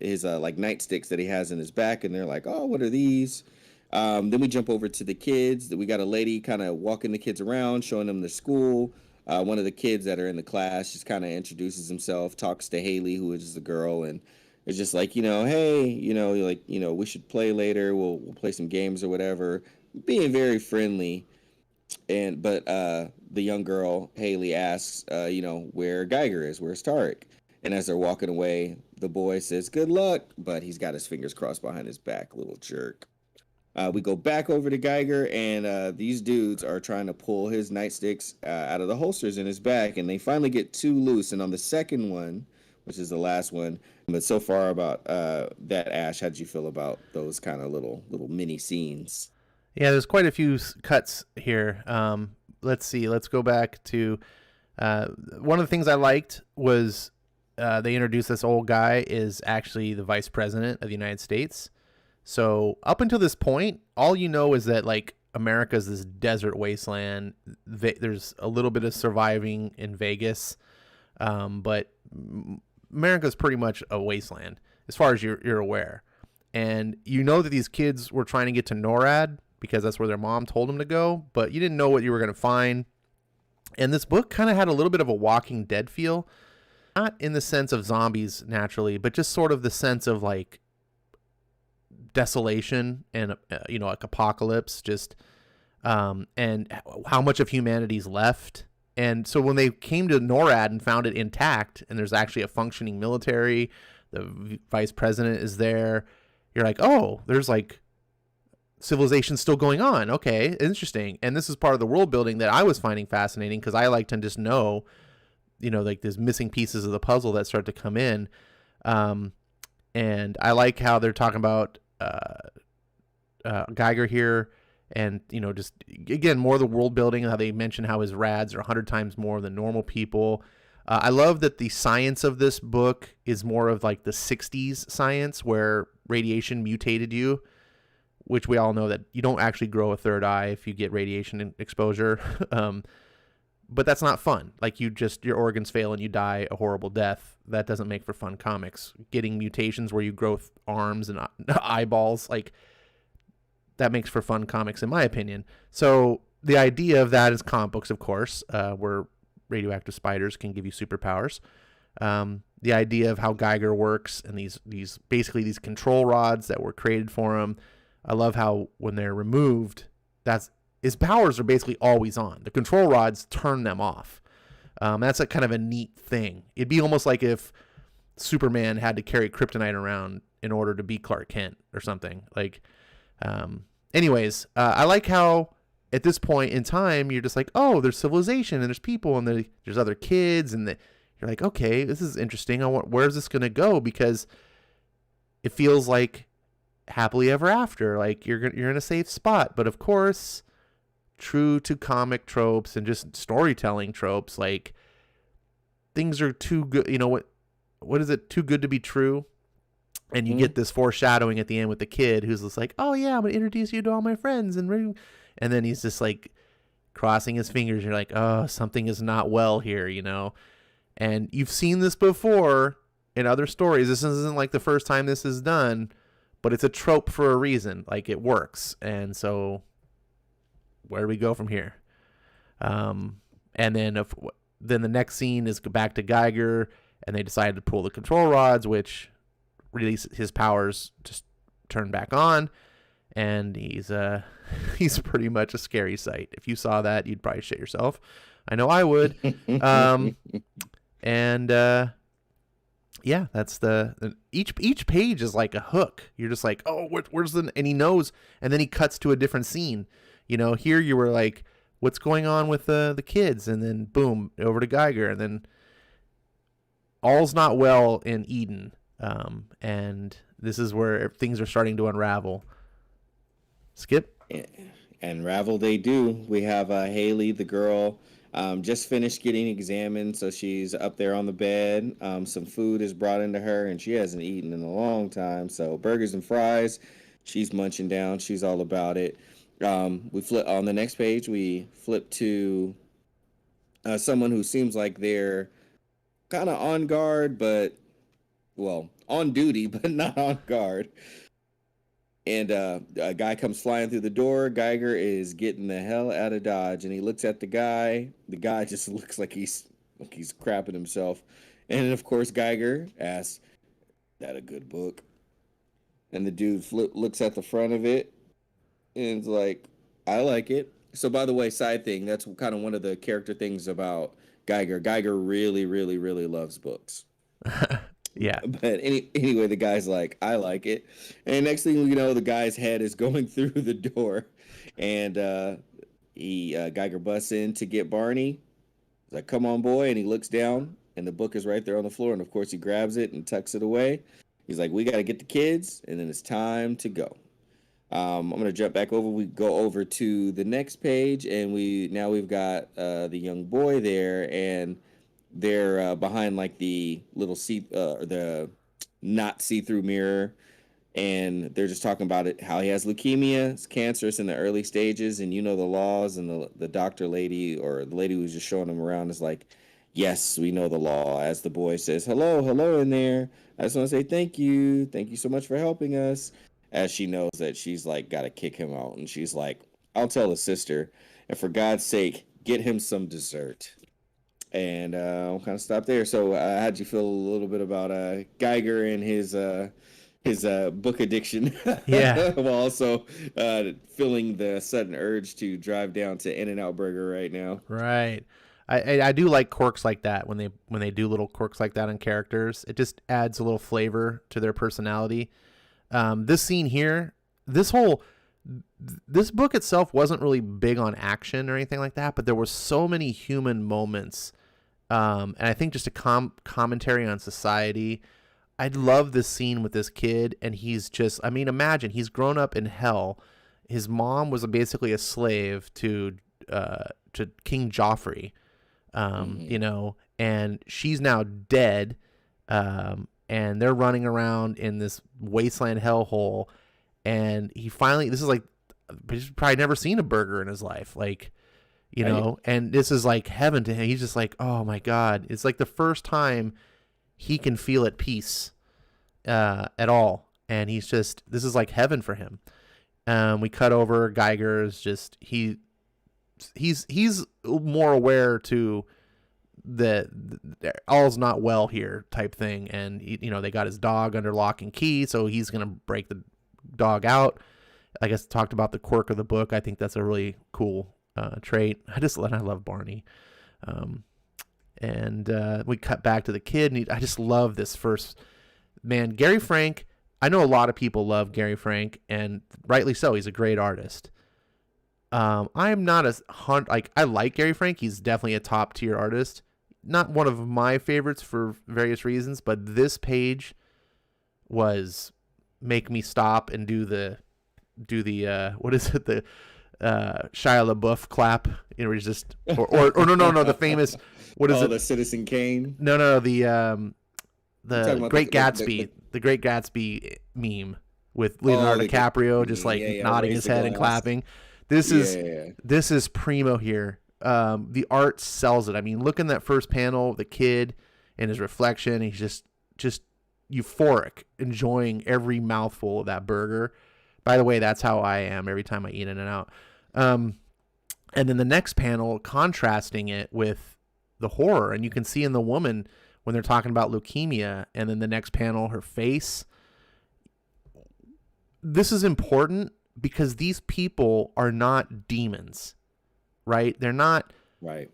Speaker 3: his like nightsticks that he has in his back, and they're like, oh, what are these? Then we jump over to the kids. We got a lady kind of walking the kids around, showing them their school. One of the kids that are in the class just kind of introduces himself, talks to Haley, who is just a girl, and it's just like, hey, we should play later. We'll play some games or whatever. Being very friendly. But the young girl, Haley, asks, where Geiger is, where's Tarek? And as they're walking away, the boy says, "Good luck," but he's got his fingers crossed behind his back, little jerk. We go back over to Geiger, and these dudes are trying to pull his nightsticks out of the holsters in his back, and they finally get two loose. And on the second one, which is the last one, but so far about that, Ash, how did you feel about those kind of little mini scenes?
Speaker 2: Yeah, there's quite a few cuts here. Let's see. Let's go back to one of the things I liked was they introduced this old guy is actually the vice president of the United States. So up until this point, all you know is that like America's this desert wasteland. There's a little bit of surviving in Vegas, but America's pretty much a wasteland as far as you're aware. And you know that these kids were trying to get to NORAD because that's where their mom told them to go, but you didn't know what you were going to find. And this book kind of had a little bit of a Walking Dead feel, not in the sense of zombies naturally, but just sort of the sense of like desolation and like apocalypse, just and how much of humanity's left. And so when they came to NORAD and found it intact and there's actually a functioning military, the vice president is there, you're like, oh, there's like civilization still going on. Okay, interesting. And this is part of the world building that I was finding fascinating because I like to just know, like there's missing pieces of the puzzle that start to come in. And I like how they're talking about Geiger here, and just again more of the world building, how they mention how his rads are 100 times more than normal people. I love that the science of this book is more of like the 60s science where radiation mutated you, which we all know that you don't actually grow a third eye if you get radiation exposure. But that's not fun. Like your organs fail and you die a horrible death. That doesn't make for fun comics. Getting mutations where you grow arms and eyeballs, like that makes for fun comics in my opinion. So the idea of that is comic books, of course, where radioactive spiders can give you superpowers. The idea of how Geiger works and these basically these control rods that were created for him. I love how when they're removed, his powers are basically always on. The control rods turn them off. That's a kind of a neat thing. It'd be almost like if Superman had to carry kryptonite around in order to be Clark Kent or something. Like, anyways, I like how at this point in time, you're just like, oh, there's civilization and there's people and there's other kids. And you're like, okay, this is interesting. Where's this going to go? Because it feels like happily ever after. Like you're in a safe spot. But of course, true to comic tropes and just storytelling tropes, like things are too good. What is it? Too good to be true. And you get this foreshadowing at the end with the kid who's just like, oh yeah, I'm gonna introduce you to all my friends, and then he's just like crossing his fingers. You're like, oh, something is not well here, And you've seen this before in other stories. This isn't like the first time this is done, but it's a trope for a reason. Like it works, and so where do we go from here? And then the next scene is back to Geiger, and they decide to pull the control rods, which release his powers just turn back on, and he's pretty much a scary sight. If you saw that, you'd probably shit yourself. I know I would. Yeah, that's each page is like a hook. You're just like, oh, where's and he knows, and then he cuts to a different scene. Here you were like, what's going on with the kids, and then boom, over to Geiger, and then all's not well in Eden. And this is where things are starting to unravel. Skip?
Speaker 3: Unravel they do. We have Haley, the girl, just finished getting examined, so she's up there on the bed. Some food is brought into her, and she hasn't eaten in a long time. So burgers and fries, she's munching down. She's all about it. We flip on the next page. We flip to someone who seems like they're kind of on guard, but on duty, but not on guard. And a guy comes flying through the door. Geiger is getting the hell out of Dodge, and he looks at the guy. The guy just looks like he's crapping himself. And of course, Geiger asks, "That a good book?" And the dude looks at the front of it, and is like, "I like it." So, by the way, side thing, that's kind of one of the character things about Geiger. Geiger really, really, really loves books.
Speaker 2: Yeah.
Speaker 3: But anyway, the guy's like, I like it. And next thing you know, the guy's head is going through the door. And Geiger busts in to get Barney. He's like, come on, boy. And he looks down, and the book is right there on the floor. And of course, he grabs it and tucks it away. He's like, we got to get the kids, and then it's time to go. I'm going to jump back over. We go over to the next page, and we've got the young boy there, and they're behind like the little the not see-through mirror, and they're just talking about it, how he has leukemia, it's cancerous in the early stages, and you know the laws. And the doctor lady, or the lady who's just showing him around, is like, yes, we know the law. As the boy says, hello in there. I just want to say thank you so much for helping us. As she knows that she's like got to kick him out, and she's like, I'll tell his sister, and for God's sake, get him some dessert. And I'll kind of stop there. So how'd you feel a little bit about Geiger and his book addiction?
Speaker 2: Yeah.
Speaker 3: While also feeling the sudden urge to drive down to In-N-Out Burger right now.
Speaker 2: Right. I do like quirks like that when they do little quirks like that on characters. It just adds a little flavor to their personality. This scene here, this book itself wasn't really big on action or anything like that, but there were so many human moments. And I think just a commentary on society. I love this scene with this kid, and he's just, I mean, imagine he's grown up in hell. His mom was basically a slave to King Joffrey, you know, and she's now dead. And they're running around in this wasteland hellhole. And he finally, this is like, he's probably never seen a burger in his life. Like, you know, and this is like heaven to him. He's just like, oh my God. It's like the first time he can feel at peace at all. And he's just, this is like heaven for him. We cut over. Geiger's just, he's more aware to the all's not well here type thing. And, you know, they got his dog under lock and key, so he's going to break the dog out. I guess talked about the quirk of the book. I think that's a really cool trait. I love Barney. And we cut back to the kid, and I just love this first, man, Gary Frank. I know a lot of people love Gary Frank, and rightly so. He's a great artist. I'm not I like Gary Frank. He's definitely a top tier artist. Not one of my favorites for various reasons, but this page was make me stop and do the what is it, the Shia LaBeouf clap, you know, it's just or no, the famous, what is it,
Speaker 3: the Citizen Kane?
Speaker 2: No, the Great Gatsby, the Great Gatsby meme with Leonardo DiCaprio just like nodding his head and clapping. This is primo here. The art sells it. I mean, look in that first panel, the kid and his reflection. He's just euphoric, enjoying every mouthful of that burger. By the way, that's how I am every time I eat In-N-Out. And then the next panel, contrasting it with the horror, and you can see in the woman when they're talking about leukemia, and then the next panel, her face. This is important because these people are not demons, right? They're not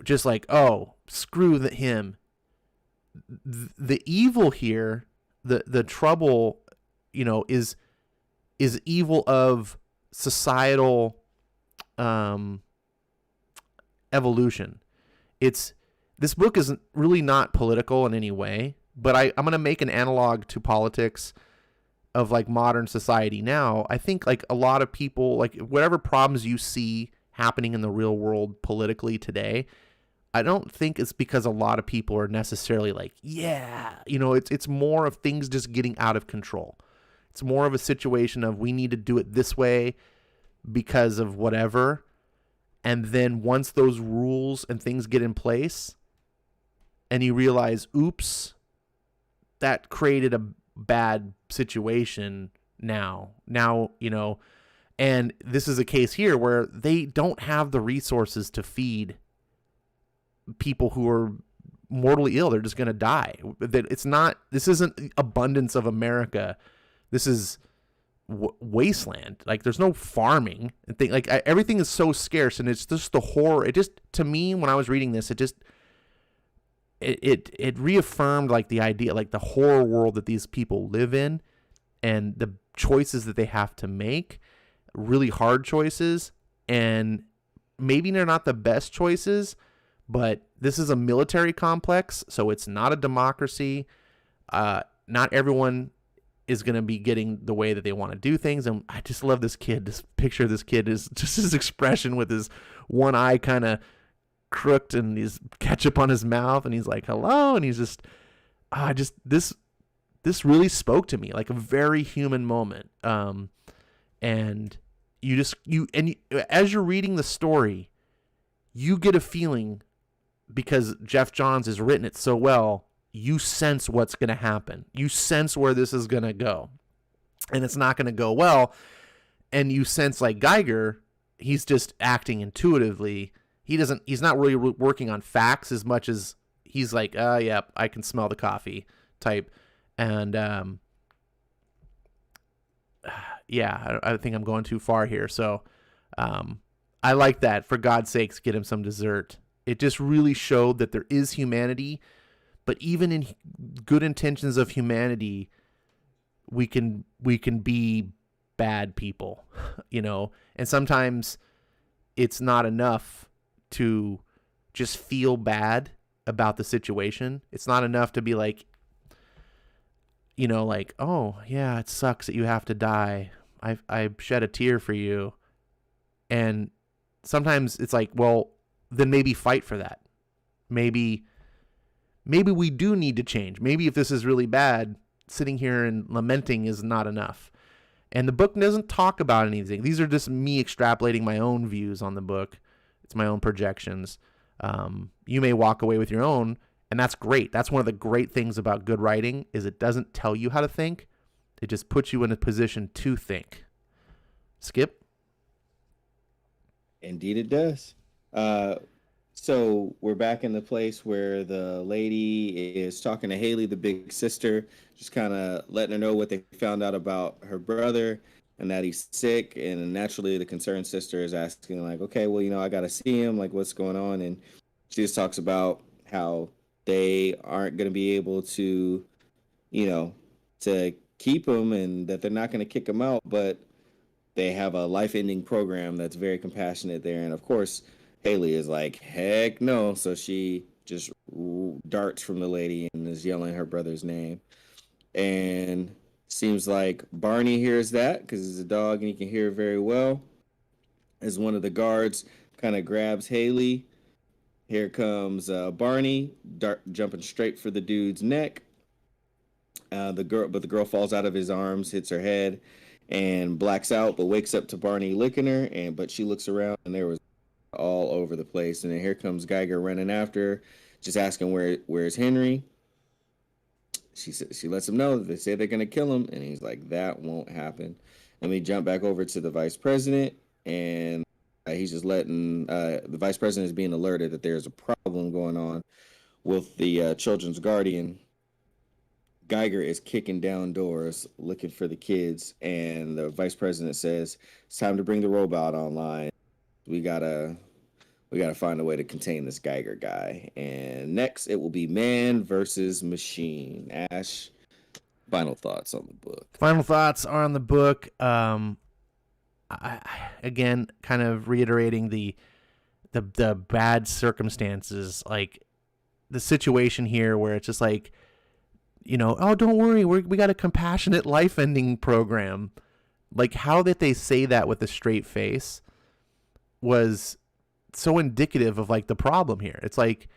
Speaker 2: just like, oh, screw him. The evil here, the trouble, you know, is evil of societal evolution. This book is really not political in any way, but I'm going to make an analog to politics of like modern society now. I think like a lot of people, like whatever problems you see happening in the real world politically today, I don't think it's because a lot of people are necessarily like, yeah, you know, it's more of things just getting out of control. It's more of a situation of we need to do it this way because of whatever. And then once those rules and things get in place and you realize, oops, that created a bad situation now, you know, and this is a case here where they don't have the resources to feed people who are mortally ill. They're just going to die. This isn't abundance of America. This is wasteland. Like there's no farming and thing. Like everything is so scarce, and it's just the horror. It just, to me, when I was reading this, it reaffirmed like the idea, like the horror world that these people live in, and the choices that they have to make, really hard choices, and maybe they're not the best choices, but this is a military complex, so it's not a democracy. Not everyone is going to be getting the way that they want to do things. And I just love this kid. This picture of this kid is just his expression with his one eye kind of crooked and his ketchup on his mouth. And he's like, hello. And he's just, this really spoke to me, like a very human moment. And as you're reading the story, you get a feeling, because Jeff Johns has written it so well, you sense what's going to happen. You sense where this is going to go, and it's not going to go well. And you sense, like Geiger, he's just acting intuitively. He's not really working on facts as much as he's like, yeah, I can smell the coffee type. And, yeah, I think I'm going too far here. So, I like that. For God's sakes, get him some dessert. It just really showed that there is humanity, but even in good intentions of humanity, we can be bad people, and sometimes it's not enough to just feel bad about the situation. It's not enough to be like, like, oh yeah, it sucks that you have to die. I shed a tear for you. And sometimes it's like, well, then maybe fight for that. Maybe we do need to change. Maybe if this is really bad, sitting here and lamenting is not enough. And the book doesn't talk about anything. These are just me extrapolating my own views on the book. It's my own projections. You may walk away with your own, and that's great. That's one of the great things about good writing, is it doesn't tell you how to think. It just puts you in a position to think. Skip?
Speaker 3: Indeed it does. So we're back in the place where the lady is talking to Haley, the big sister, just kind of letting her know what they found out about her brother and that he's sick. And naturally, the concerned sister is asking, like, okay, well, I got to see him. Like, what's going on? And she just talks about how they aren't going to be able to, to keep him, and that they're not going to kick him out, but they have a life-ending program that's very compassionate there. And of course, Haley is like, heck no. So she just darts from the lady and is yelling her brother's name. And seems like Barney hears that, because he's a dog and he can hear it very well. As one of the guards kind of grabs Haley. Here comes Barney, jumping straight for the dude's neck. The girl falls out of his arms, hits her head, and blacks out, but wakes up to Barney licking her. But she looks around, and there was all over the place. And then here comes Geiger running after her, just asking where's Henry. She lets him know that they say they're gonna kill him, and he's like, that won't happen. And we jump back over to the vice president, and he's just letting the vice president is being alerted that there's a problem going on with the children's guardian. Geiger is kicking down doors looking for the kids, and the vice president says, it's time to bring the robot online. We gotta find a way to contain this Geiger guy. And next, it will be man versus machine. Ash, final thoughts on the book.
Speaker 2: Final thoughts are on the book. I again, kind of reiterating the bad circumstances, like the situation here where it's just like, oh, don't worry, we got a compassionate life-ending program. Like, how did they say that with a straight face was so indicative of like the problem here. It's like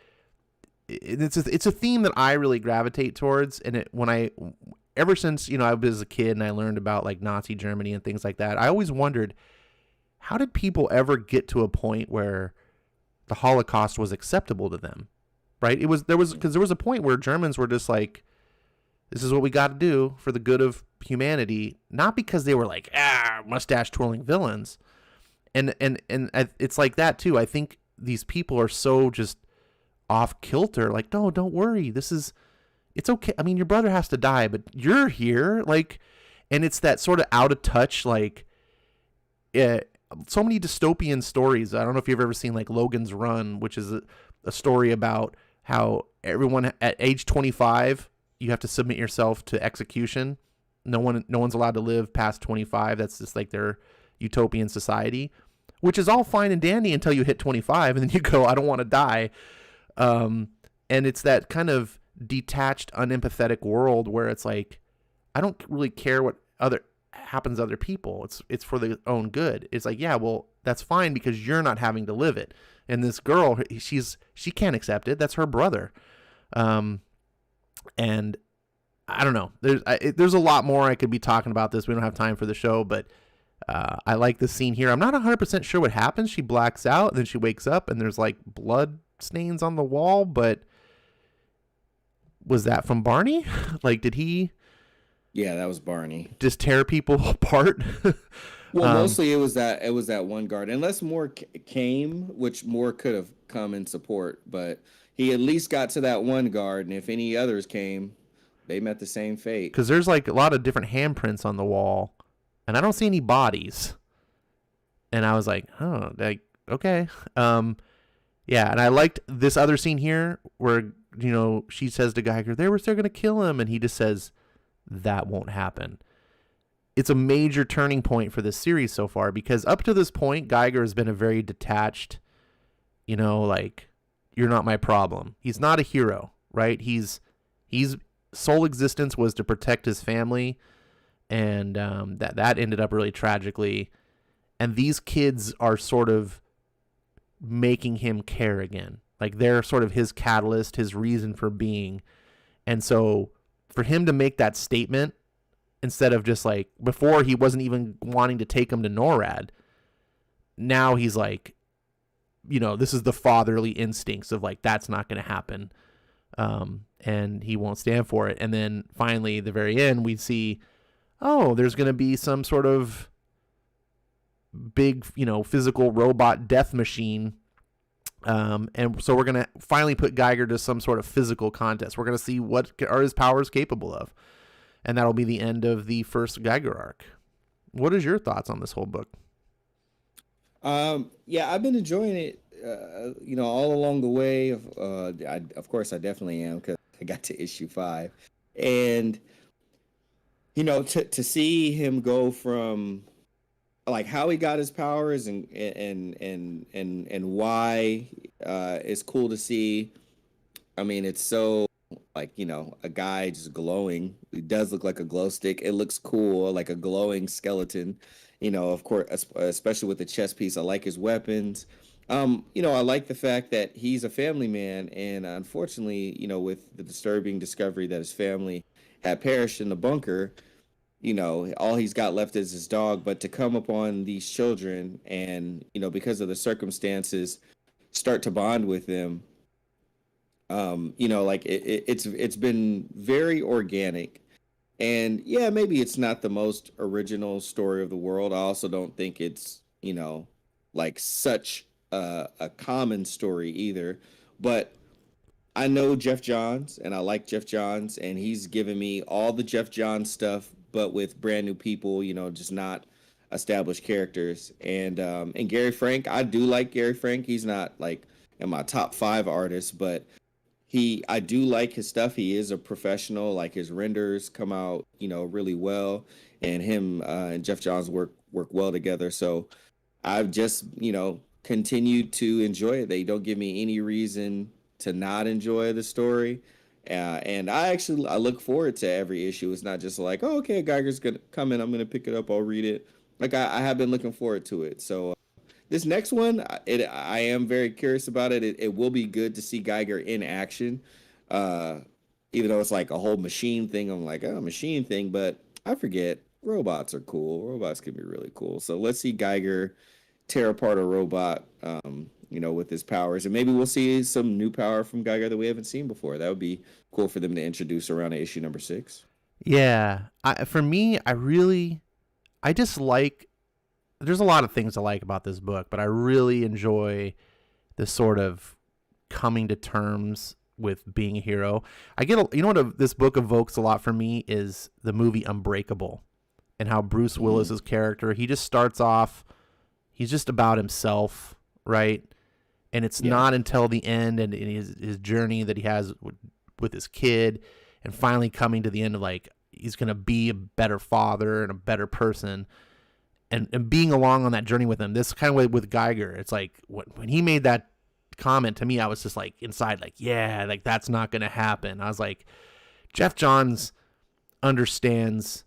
Speaker 2: it's a theme that I really gravitate towards, and ever since I was a kid and I learned about like Nazi Germany and things like that, I always wondered, how did people ever get to a point where the Holocaust was acceptable to them? Right? Because there was a point where Germans were just like, this is what we got to do for the good of humanity, not because they were like mustache twirling villains. And it's like that too. I think these people are so just off kilter. Like, no, don't worry. It's okay. I mean, your brother has to die, but you're here. Like, and it's that sort of out of touch, like, so many dystopian stories. I don't know if you've ever seen like Logan's Run, which is a story about how everyone at age 25, you have to submit yourself to execution. No one's allowed to live past 25. That's just like their utopian society, which is all fine and dandy until you hit 25, and then you go, I don't want to die. And it's that kind of detached, unempathetic world where it's like, I don't really care what happens to other people. It's for their own good. It's like, yeah, well, that's fine because you're not having to live it. And this girl, she can't accept it. That's her brother. And I don't know. There's a lot more I could be talking about this. We don't have time for the show, but I like this scene here. I'm not 100% sure what happens. She blacks out, and then she wakes up, and there's like blood stains on the wall. But was that from Barney? Like, did he? Yeah,
Speaker 3: that was Barney.
Speaker 2: Just tear people apart.
Speaker 3: Well, mostly it was that one guard. Unless more came, which more could have come in support, but he at least got to that one guard, and if any others came, they met the same fate.
Speaker 2: Because there's like a lot of different handprints on the wall, and I don't see any bodies. And I was like, oh, like, okay. Yeah, and I liked this other scene here where, she says to Geiger, they're going to kill him, and he just says, that won't happen. It's a major turning point for this series so far, because up to this point, Geiger has been a very detached, like, you're not my problem. He's not a hero, right? He's sole existence was to protect his family, and that ended up really tragically. And these kids are sort of making him care again. Like, they're sort of his catalyst, his reason for being. And so for him to make that statement, instead of just like, before he wasn't even wanting to take him to NORAD, now he's like, this is the fatherly instincts of like, that's not going to happen. And he won't stand for it. And then finally, at the very end, we see, oh, there's going to be some sort of big, physical robot death machine. And so we're going to finally put Geiger to some sort of physical contest. We're going to see what are his powers capable of. And that'll be the end of the first Geiger arc. What is your thoughts on this whole book?
Speaker 3: Yeah, I've been enjoying it, all along the way. Of course, I definitely am, because I got to issue 5. And, to see him go from, like, how he got his powers and why it's cool to see. I mean, it's so, like, a guy just glowing. He does look like a glow stick. It looks cool, like a glowing skeleton. Of course, especially with the chest piece. I like his weapons. I like the fact that he's a family man, and unfortunately, with the disturbing discovery that his family had perished in the bunker, all he's got left is his dog. But to come upon these children and, because of the circumstances, start to bond with them. Like it's been very organic, and yeah, maybe it's not the most original story of the world. I also don't think it's, like such a common story either, but I know Jeff Johns, and I like Jeff Johns, and he's given me all the Jeff Johns stuff, but with brand new people, just not established characters. And Gary Frank, I do like Gary Frank. He's not like in my top 5 artists, but I do like his stuff. He is a professional. Like, his renders come out, really well, and him and Jeff Johns work well together. So I've just, continued to enjoy it. They don't give me any reason to not enjoy the story. And I look forward to every issue. It's not just like, oh, okay, Geiger's gonna come in, I'm gonna pick it up, I'll read it. Like, I have been looking forward to it. So this next one, I am very curious about it. It will be good to see Geiger in action, even though it's like a whole machine thing. I'm like, oh, machine thing, but I forget robots are cool. Robots can be really cool. So let's see Geiger tear apart a robot, with his powers, and maybe we'll see some new power from Geiger that we haven't seen before. That would be cool for them to introduce around issue number 6.
Speaker 2: Yeah, for me, I just like. There's a lot of things I like about this book, but I really enjoy the sort of coming to terms with being a hero. This book evokes a lot for me is the movie Unbreakable, and how Bruce Willis's character, he just starts off, he's just about himself, right? And it's not until the end and in his journey that he has with his kid, and finally coming to the end of like he's going to be a better father and a better person, and being along on that journey with him. This kind of way with Geiger, it's like when he made that comment to me, I was just like inside, like, yeah, like that's not going to happen. I was like, Jeff Johns understands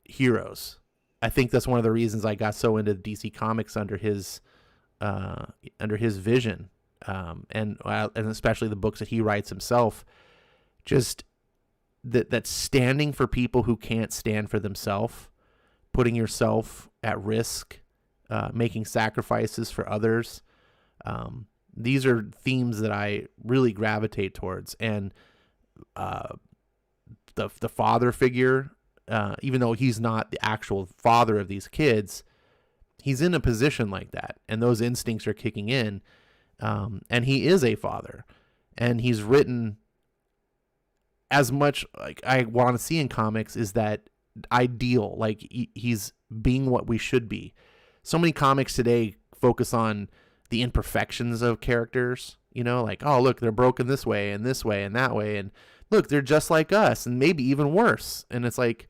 Speaker 2: heroes. I think that's one of the reasons I got so into DC Comics under his vision, and especially the books that he writes himself. Just that standing for people who can't stand for themselves, putting yourself at risk, making sacrifices for others. These are themes that I really gravitate towards, and the father figure, even though he's not the actual father of these kids, he's in a position like that, and those instincts are kicking in, and he is a father, and he's written as much like I want to see in comics is that ideal, like he's being what we should be. So many comics today focus on the imperfections of characters, you know, like, oh, look, they're broken this way and that way, and look, they're just like us and maybe even worse. And it's like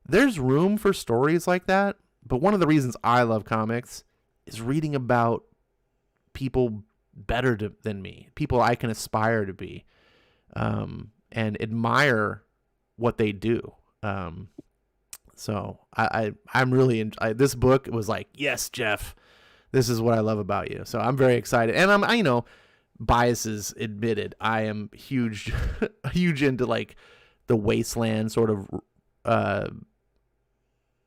Speaker 2: there's room for stories like that, but one of the reasons I love comics is reading about people better than me, people I can aspire to be, and admire what they do. So I'm really this book was like, yes, Jeff, this is what I love about you. So I'm very excited, and I'm biases admitted, I am huge into like the wasteland sort of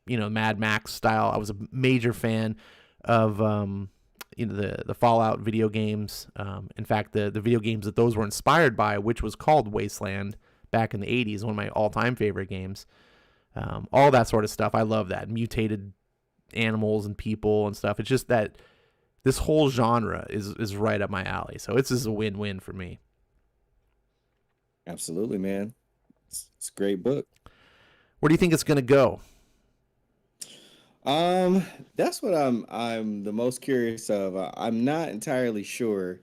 Speaker 2: Mad Max style. I was a major fan of the Fallout video games. In fact, the video games that those were inspired by, which was called Wasteland back in the 80s, one of my all-time favorite games. All that sort of stuff. I love that. Mutated animals and people and stuff. It's just that this whole genre is right up my alley. So it's just a win-win for me.
Speaker 3: Absolutely, man. It's a great book.
Speaker 2: Where do you think it's going to go?
Speaker 3: That's what I'm the most curious of. I'm not entirely sure.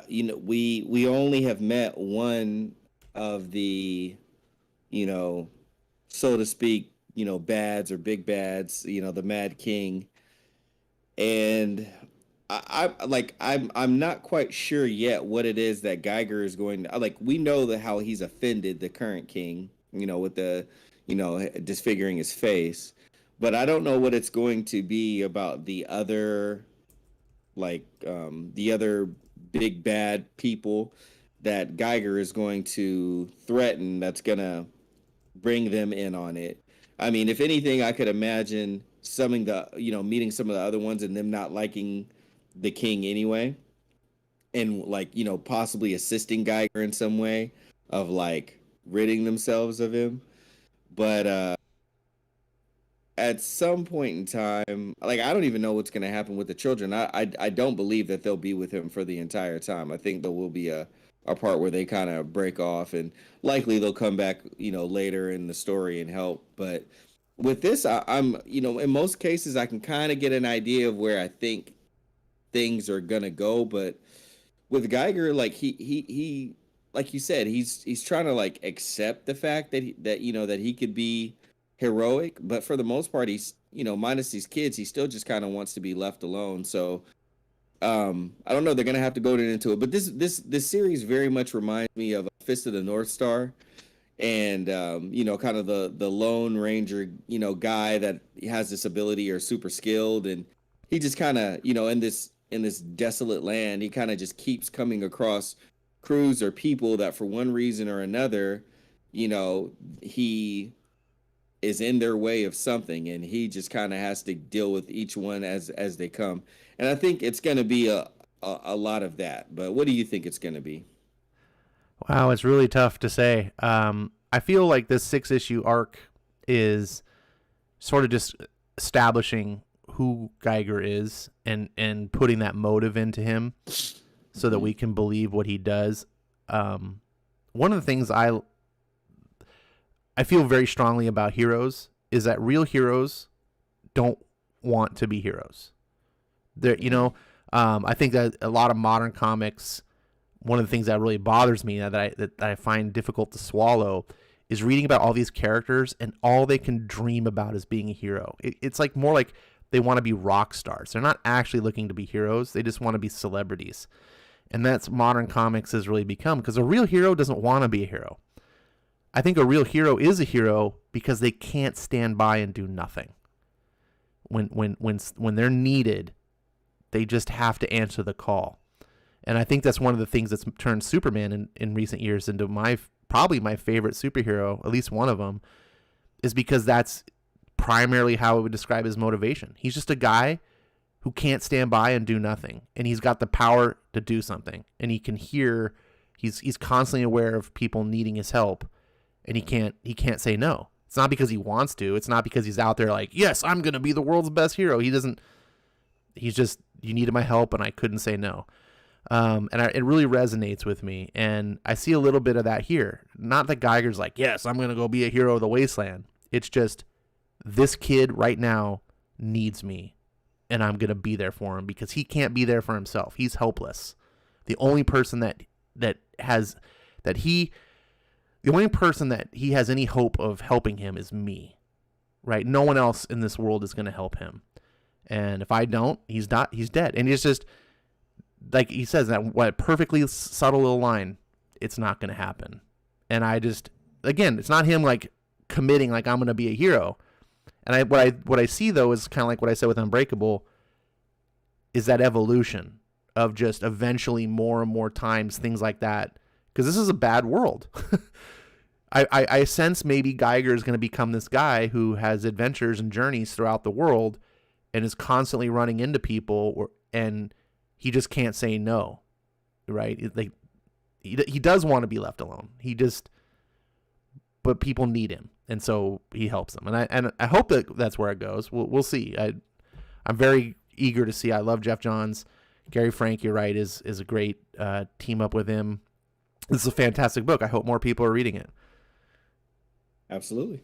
Speaker 3: We only have met one of the, so to speak, bads or big bads, the Mad King. And I'm not quite sure yet what it is that Geiger is going to, like, we know how he's offended the current king, with the, disfiguring his face. But I don't know what it's going to be about the other, the other big bad people that Geiger is going to threaten that's going to bring them in on it. I mean, if anything, I could imagine meeting some of the other ones and them not liking the king anyway. And, possibly assisting Geiger in some way of, ridding themselves of him. But, at some point in time, I don't even know what's going to happen with the children. I don't believe that they'll be with him for the entire time. I think there will be a part where they kind of break off, and likely they'll come back, later in the story and help. But with this, I'm, in most cases, I can kind of get an idea of where I think things are going to go. But with Geiger, he like you said, he's trying to accept the fact that he could be heroic, but for the most part, he's minus these kids, he still just kind of wants to be left alone. So I don't know, they're gonna have to go into it, but this series very much reminds me of Fist of the North Star, and kind of the Lone Ranger guy that has this ability or super skilled, and he just kind of in this desolate land, he kind of just keeps coming across crews or people that for one reason or another he is in their way of something, and he just kind of has to deal with each one as they come. And I think it's going to be a lot of that. But what do you think it's going to be?
Speaker 2: Wow, it's really tough to say. I feel like this 6-issue arc is sort of just establishing who Geiger is and putting that motive into him so that we can believe what he does. One of the things I feel very strongly about heroes is that real heroes don't want to be heroes. They're, I think that a lot of modern comics, one of the things that really bothers me that I find difficult to swallow is reading about all these characters and all they can dream about is being a hero. It's like more like they want to be rock stars. They're not actually looking to be heroes. They just want to be celebrities. And that's modern comics has really become, because a real hero doesn't want to be a hero. I think a real hero is a hero because they can't stand by and do nothing. When they're needed, they just have to answer the call. And I think that's one of the things that's turned Superman in recent years into probably my favorite superhero, at least one of them, is because that's primarily how I would describe his motivation. He's just a guy who can't stand by and do nothing, and he's got the power to do something, and he can hear. He's constantly aware of people needing his help, and he can't say no. It's not because he wants to. It's not because he's out there like, yes, I'm gonna be the world's best hero. He doesn't. He's just, you needed my help, and I couldn't say no. It really resonates with me, and I see a little bit of that here. Not that Geiger's like, yes, I'm gonna go be a hero of the wasteland. It's just, this kid right now needs me, and I'm going to be there for him because he can't be there for himself. He's helpless. The only person that he has any hope of helping him is me, right? No one else in this world is going to help him. And if I don't, he's dead. And it's just like he says, that perfectly subtle little line, it's not going to happen. And again, it's not him like committing, like I'm going to be a hero. And what I see though is kind of like what I said with Unbreakable, is that evolution of just eventually more and more times things like that, because this is a bad world. I sense maybe Geiger is going to become this guy who has adventures and journeys throughout the world and is constantly running into people, and he just can't say no, right? Like he does want to be left alone. But people need him. And so he helps them, and I hope that's where it goes. We'll see. I'm very eager to see. I love Jeff Johns. Gary Frank, you're right, is a great team up with him. This is a fantastic book. I hope more people are reading it.
Speaker 3: Absolutely.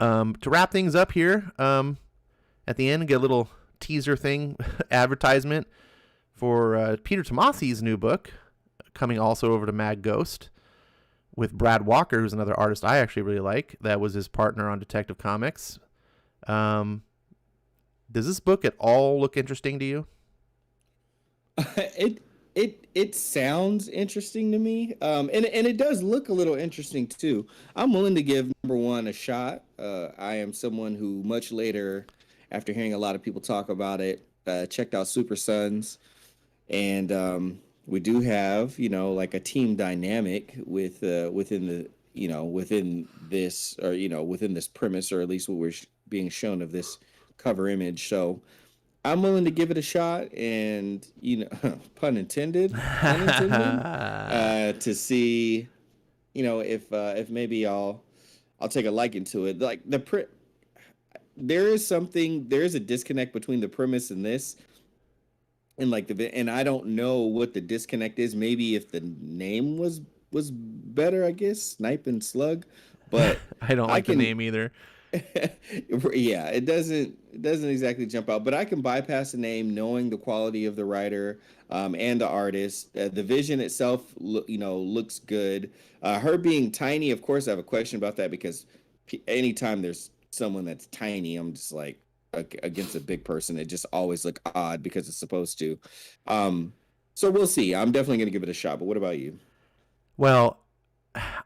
Speaker 2: To wrap things up here, at the end, get a little teaser thing, advertisement for Peter Tomasi's new book, coming also over to Mad Ghost, with Brad Walker, who's another artist I actually really like. That was his partner on Detective Comics. Does this book at all look interesting to you?
Speaker 3: It sounds interesting to me, and it does look a little interesting too. I'm willing to give number one a shot. I am someone who much later, after hearing a lot of people talk about it, checked out Super Sons, and we do have, like a team dynamic within this premise, or at least what we're being shown of this cover image. So I'm willing to give it a shot, and pun intended, to see, if maybe I'll take a liking to it. Like there is a disconnect between the premise and this. And I don't know what the disconnect is. Maybe if the name was better, I guess, Snipe and Slug. But
Speaker 2: I don't like the name either.
Speaker 3: Yeah, it doesn't exactly jump out. But I can bypass the name, knowing the quality of the writer and the artist. The vision itself, looks good. Her being tiny, of course, I have a question about that, because anytime there's someone that's tiny, I'm just like, against a big person, it just always look odd because it's supposed to. So we'll see. I'm definitely going to give it a shot. But what about you?
Speaker 2: Well,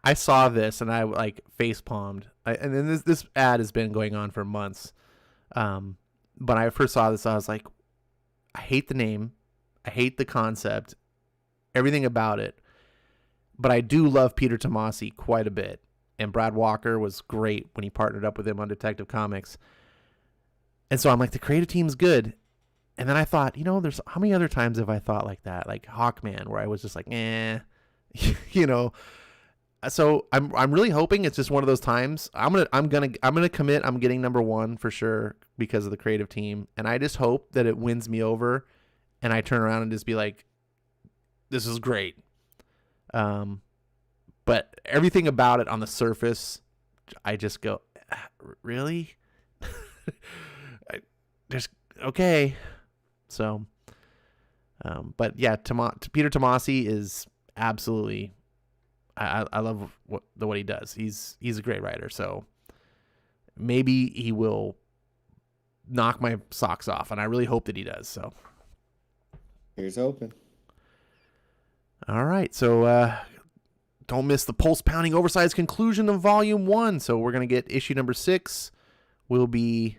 Speaker 2: I saw this and I like face palmed. And then this ad has been going on for months. But I first saw this, I was like, I hate the name, I hate the concept, everything about it. But I do love Peter Tomasi quite a bit, and Brad Walker was great when he partnered up with him on Detective Comics. And so I'm like, the creative team's good. And then I thought, there's how many other times have I thought like that, like Hawkman, where I was just like, So I'm really hoping it's just one of those times. I'm gonna commit. I'm getting number one for sure because of the creative team, and I just hope that it wins me over, and I turn around and just be like, this is great. But everything about it on the surface, I just go, really? Okay. So But yeah, Peter Tomasi is absolutely. I love what he does. He's a great writer. So maybe he will knock my socks off, and I really hope that he does. So
Speaker 3: here's hoping.
Speaker 2: All right, so don't miss the pulse-pounding, oversized conclusion of Volume 1. So we're going to get issue number 6 will be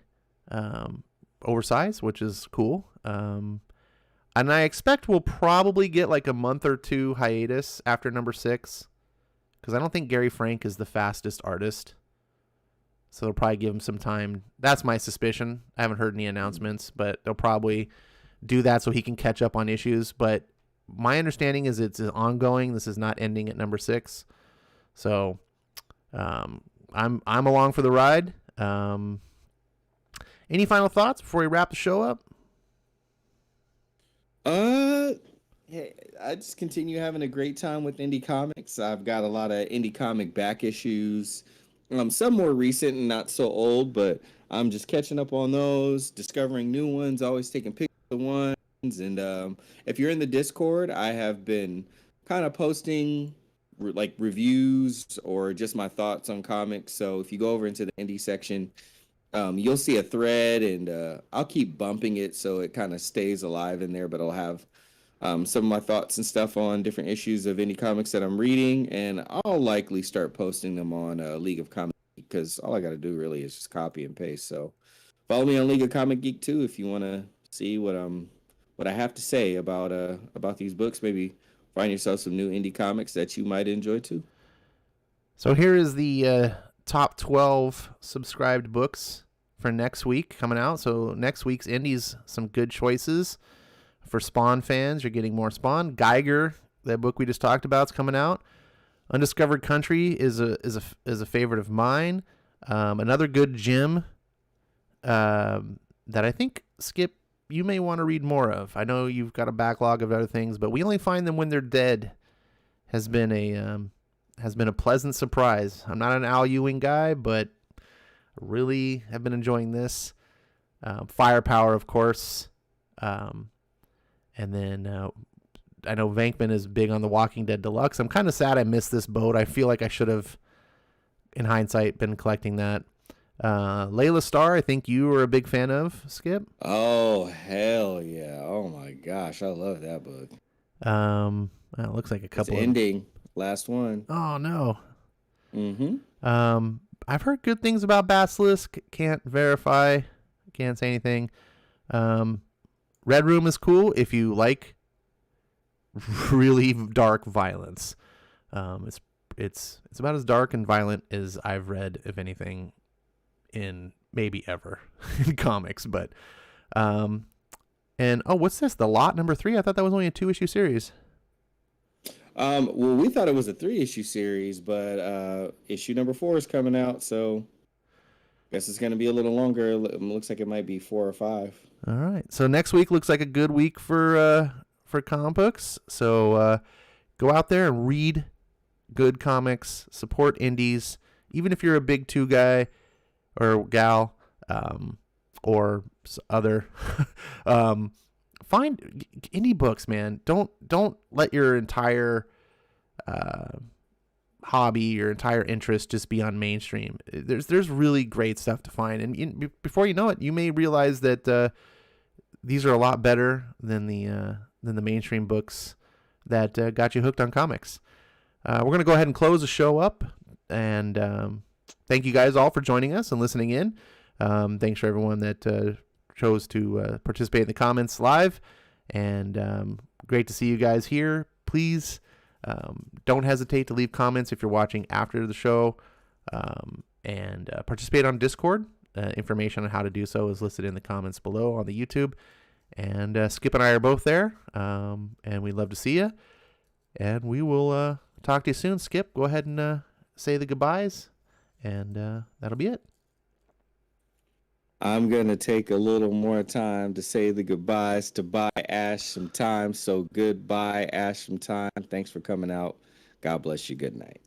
Speaker 2: oversized, which is cool. And I expect we'll probably get like a month or two hiatus after number 6, because I don't think Gary Frank is the fastest artist. So they'll probably give him some time. That's my suspicion. I haven't heard any announcements, but they'll probably do that so he can catch up on issues. But my understanding is it's ongoing. This is not ending at number 6. So I'm along for the ride. Any final thoughts before we wrap the show up?
Speaker 3: Hey, I just continue having a great time with indie comics. I've got a lot of indie comic back issues. Some more recent and not so old, but I'm just catching up on those, discovering new ones, always taking pictures of ones. And if you're in the Discord, I have been kind of posting like reviews or just my thoughts on comics. So if you go over into the indie section, you'll see a thread, and I'll keep bumping it so it kind of stays alive in there, but I'll have some of my thoughts and stuff on different issues of indie comics that I'm reading, and I'll likely start posting them on League of Comic Geek, because all I got to do really is just copy and paste. So follow me on League of Comic Geek too if you want to see what I have to say about these books. Maybe find yourself some new indie comics that you might enjoy too.
Speaker 2: So here is the top 12 subscribed books for next week coming out. So next week's indies, some good choices. For Spawn fans, you're getting more Spawn. Geiger, that book we just talked about, is coming out. Undiscovered Country is a favorite of mine. Another good gem that I think, Skip, you may want to read more of. I know you've got a backlog of other things, but We Only Find Them When They're Dead has been a pleasant surprise. I'm not an Al Ewing guy, but really have been enjoying this. Firepower, of course. And then I know Vankman is big on the Walking Dead Deluxe. I'm kind of sad I missed this boat. I feel like I should have, in hindsight, been collecting that. Layla Starr, I think you were a big fan of, Skip.
Speaker 3: Oh, hell yeah. Oh, my gosh. I love that book.
Speaker 2: Well, it looks like a couple
Speaker 3: it's ending. Last one.
Speaker 2: Oh, no.
Speaker 3: Mm-hmm.
Speaker 2: I've heard good things about Basilisk. Can't verify. Can't say anything. Red Room is cool if you like really dark violence. It's about as dark and violent as I've read, if anything, in maybe ever in comics. But and what's this? The Lot number 3? I thought that was only a 2-issue series.
Speaker 3: Well, we thought it was a 3-issue series, but issue number 4 is coming out, so I guess it's going to be a little longer. It looks like it might be 4 or 5.
Speaker 2: All right. So next week looks like a good week for comic books. So go out there and read good comics, support indies, even if you're a big 2 guy or gal, or other. Find indie books, man. Don't let your entire hobby, your entire interest just be on mainstream. There's really great stuff to find, and before you know it, you may realize that these are a lot better than the mainstream books that got you hooked on comics. We're gonna go ahead and close the show up, and thank you guys all for joining us and listening in. Thanks for everyone that chose to participate in the comments live, and great to see you guys here. Please don't hesitate to leave comments if you're watching after the show, and participate on Discord. Information on how to do so is listed in the comments below on the YouTube. And Skip and I are both there, and we'd love to see you. And we will talk to you soon. Skip, go ahead and say the goodbyes, and that'll be it.
Speaker 3: I'm going to take a little more time to say the goodbyes, to buy Ash some time. So goodbye, Ash, some time. Thanks for coming out. God bless you. Good night.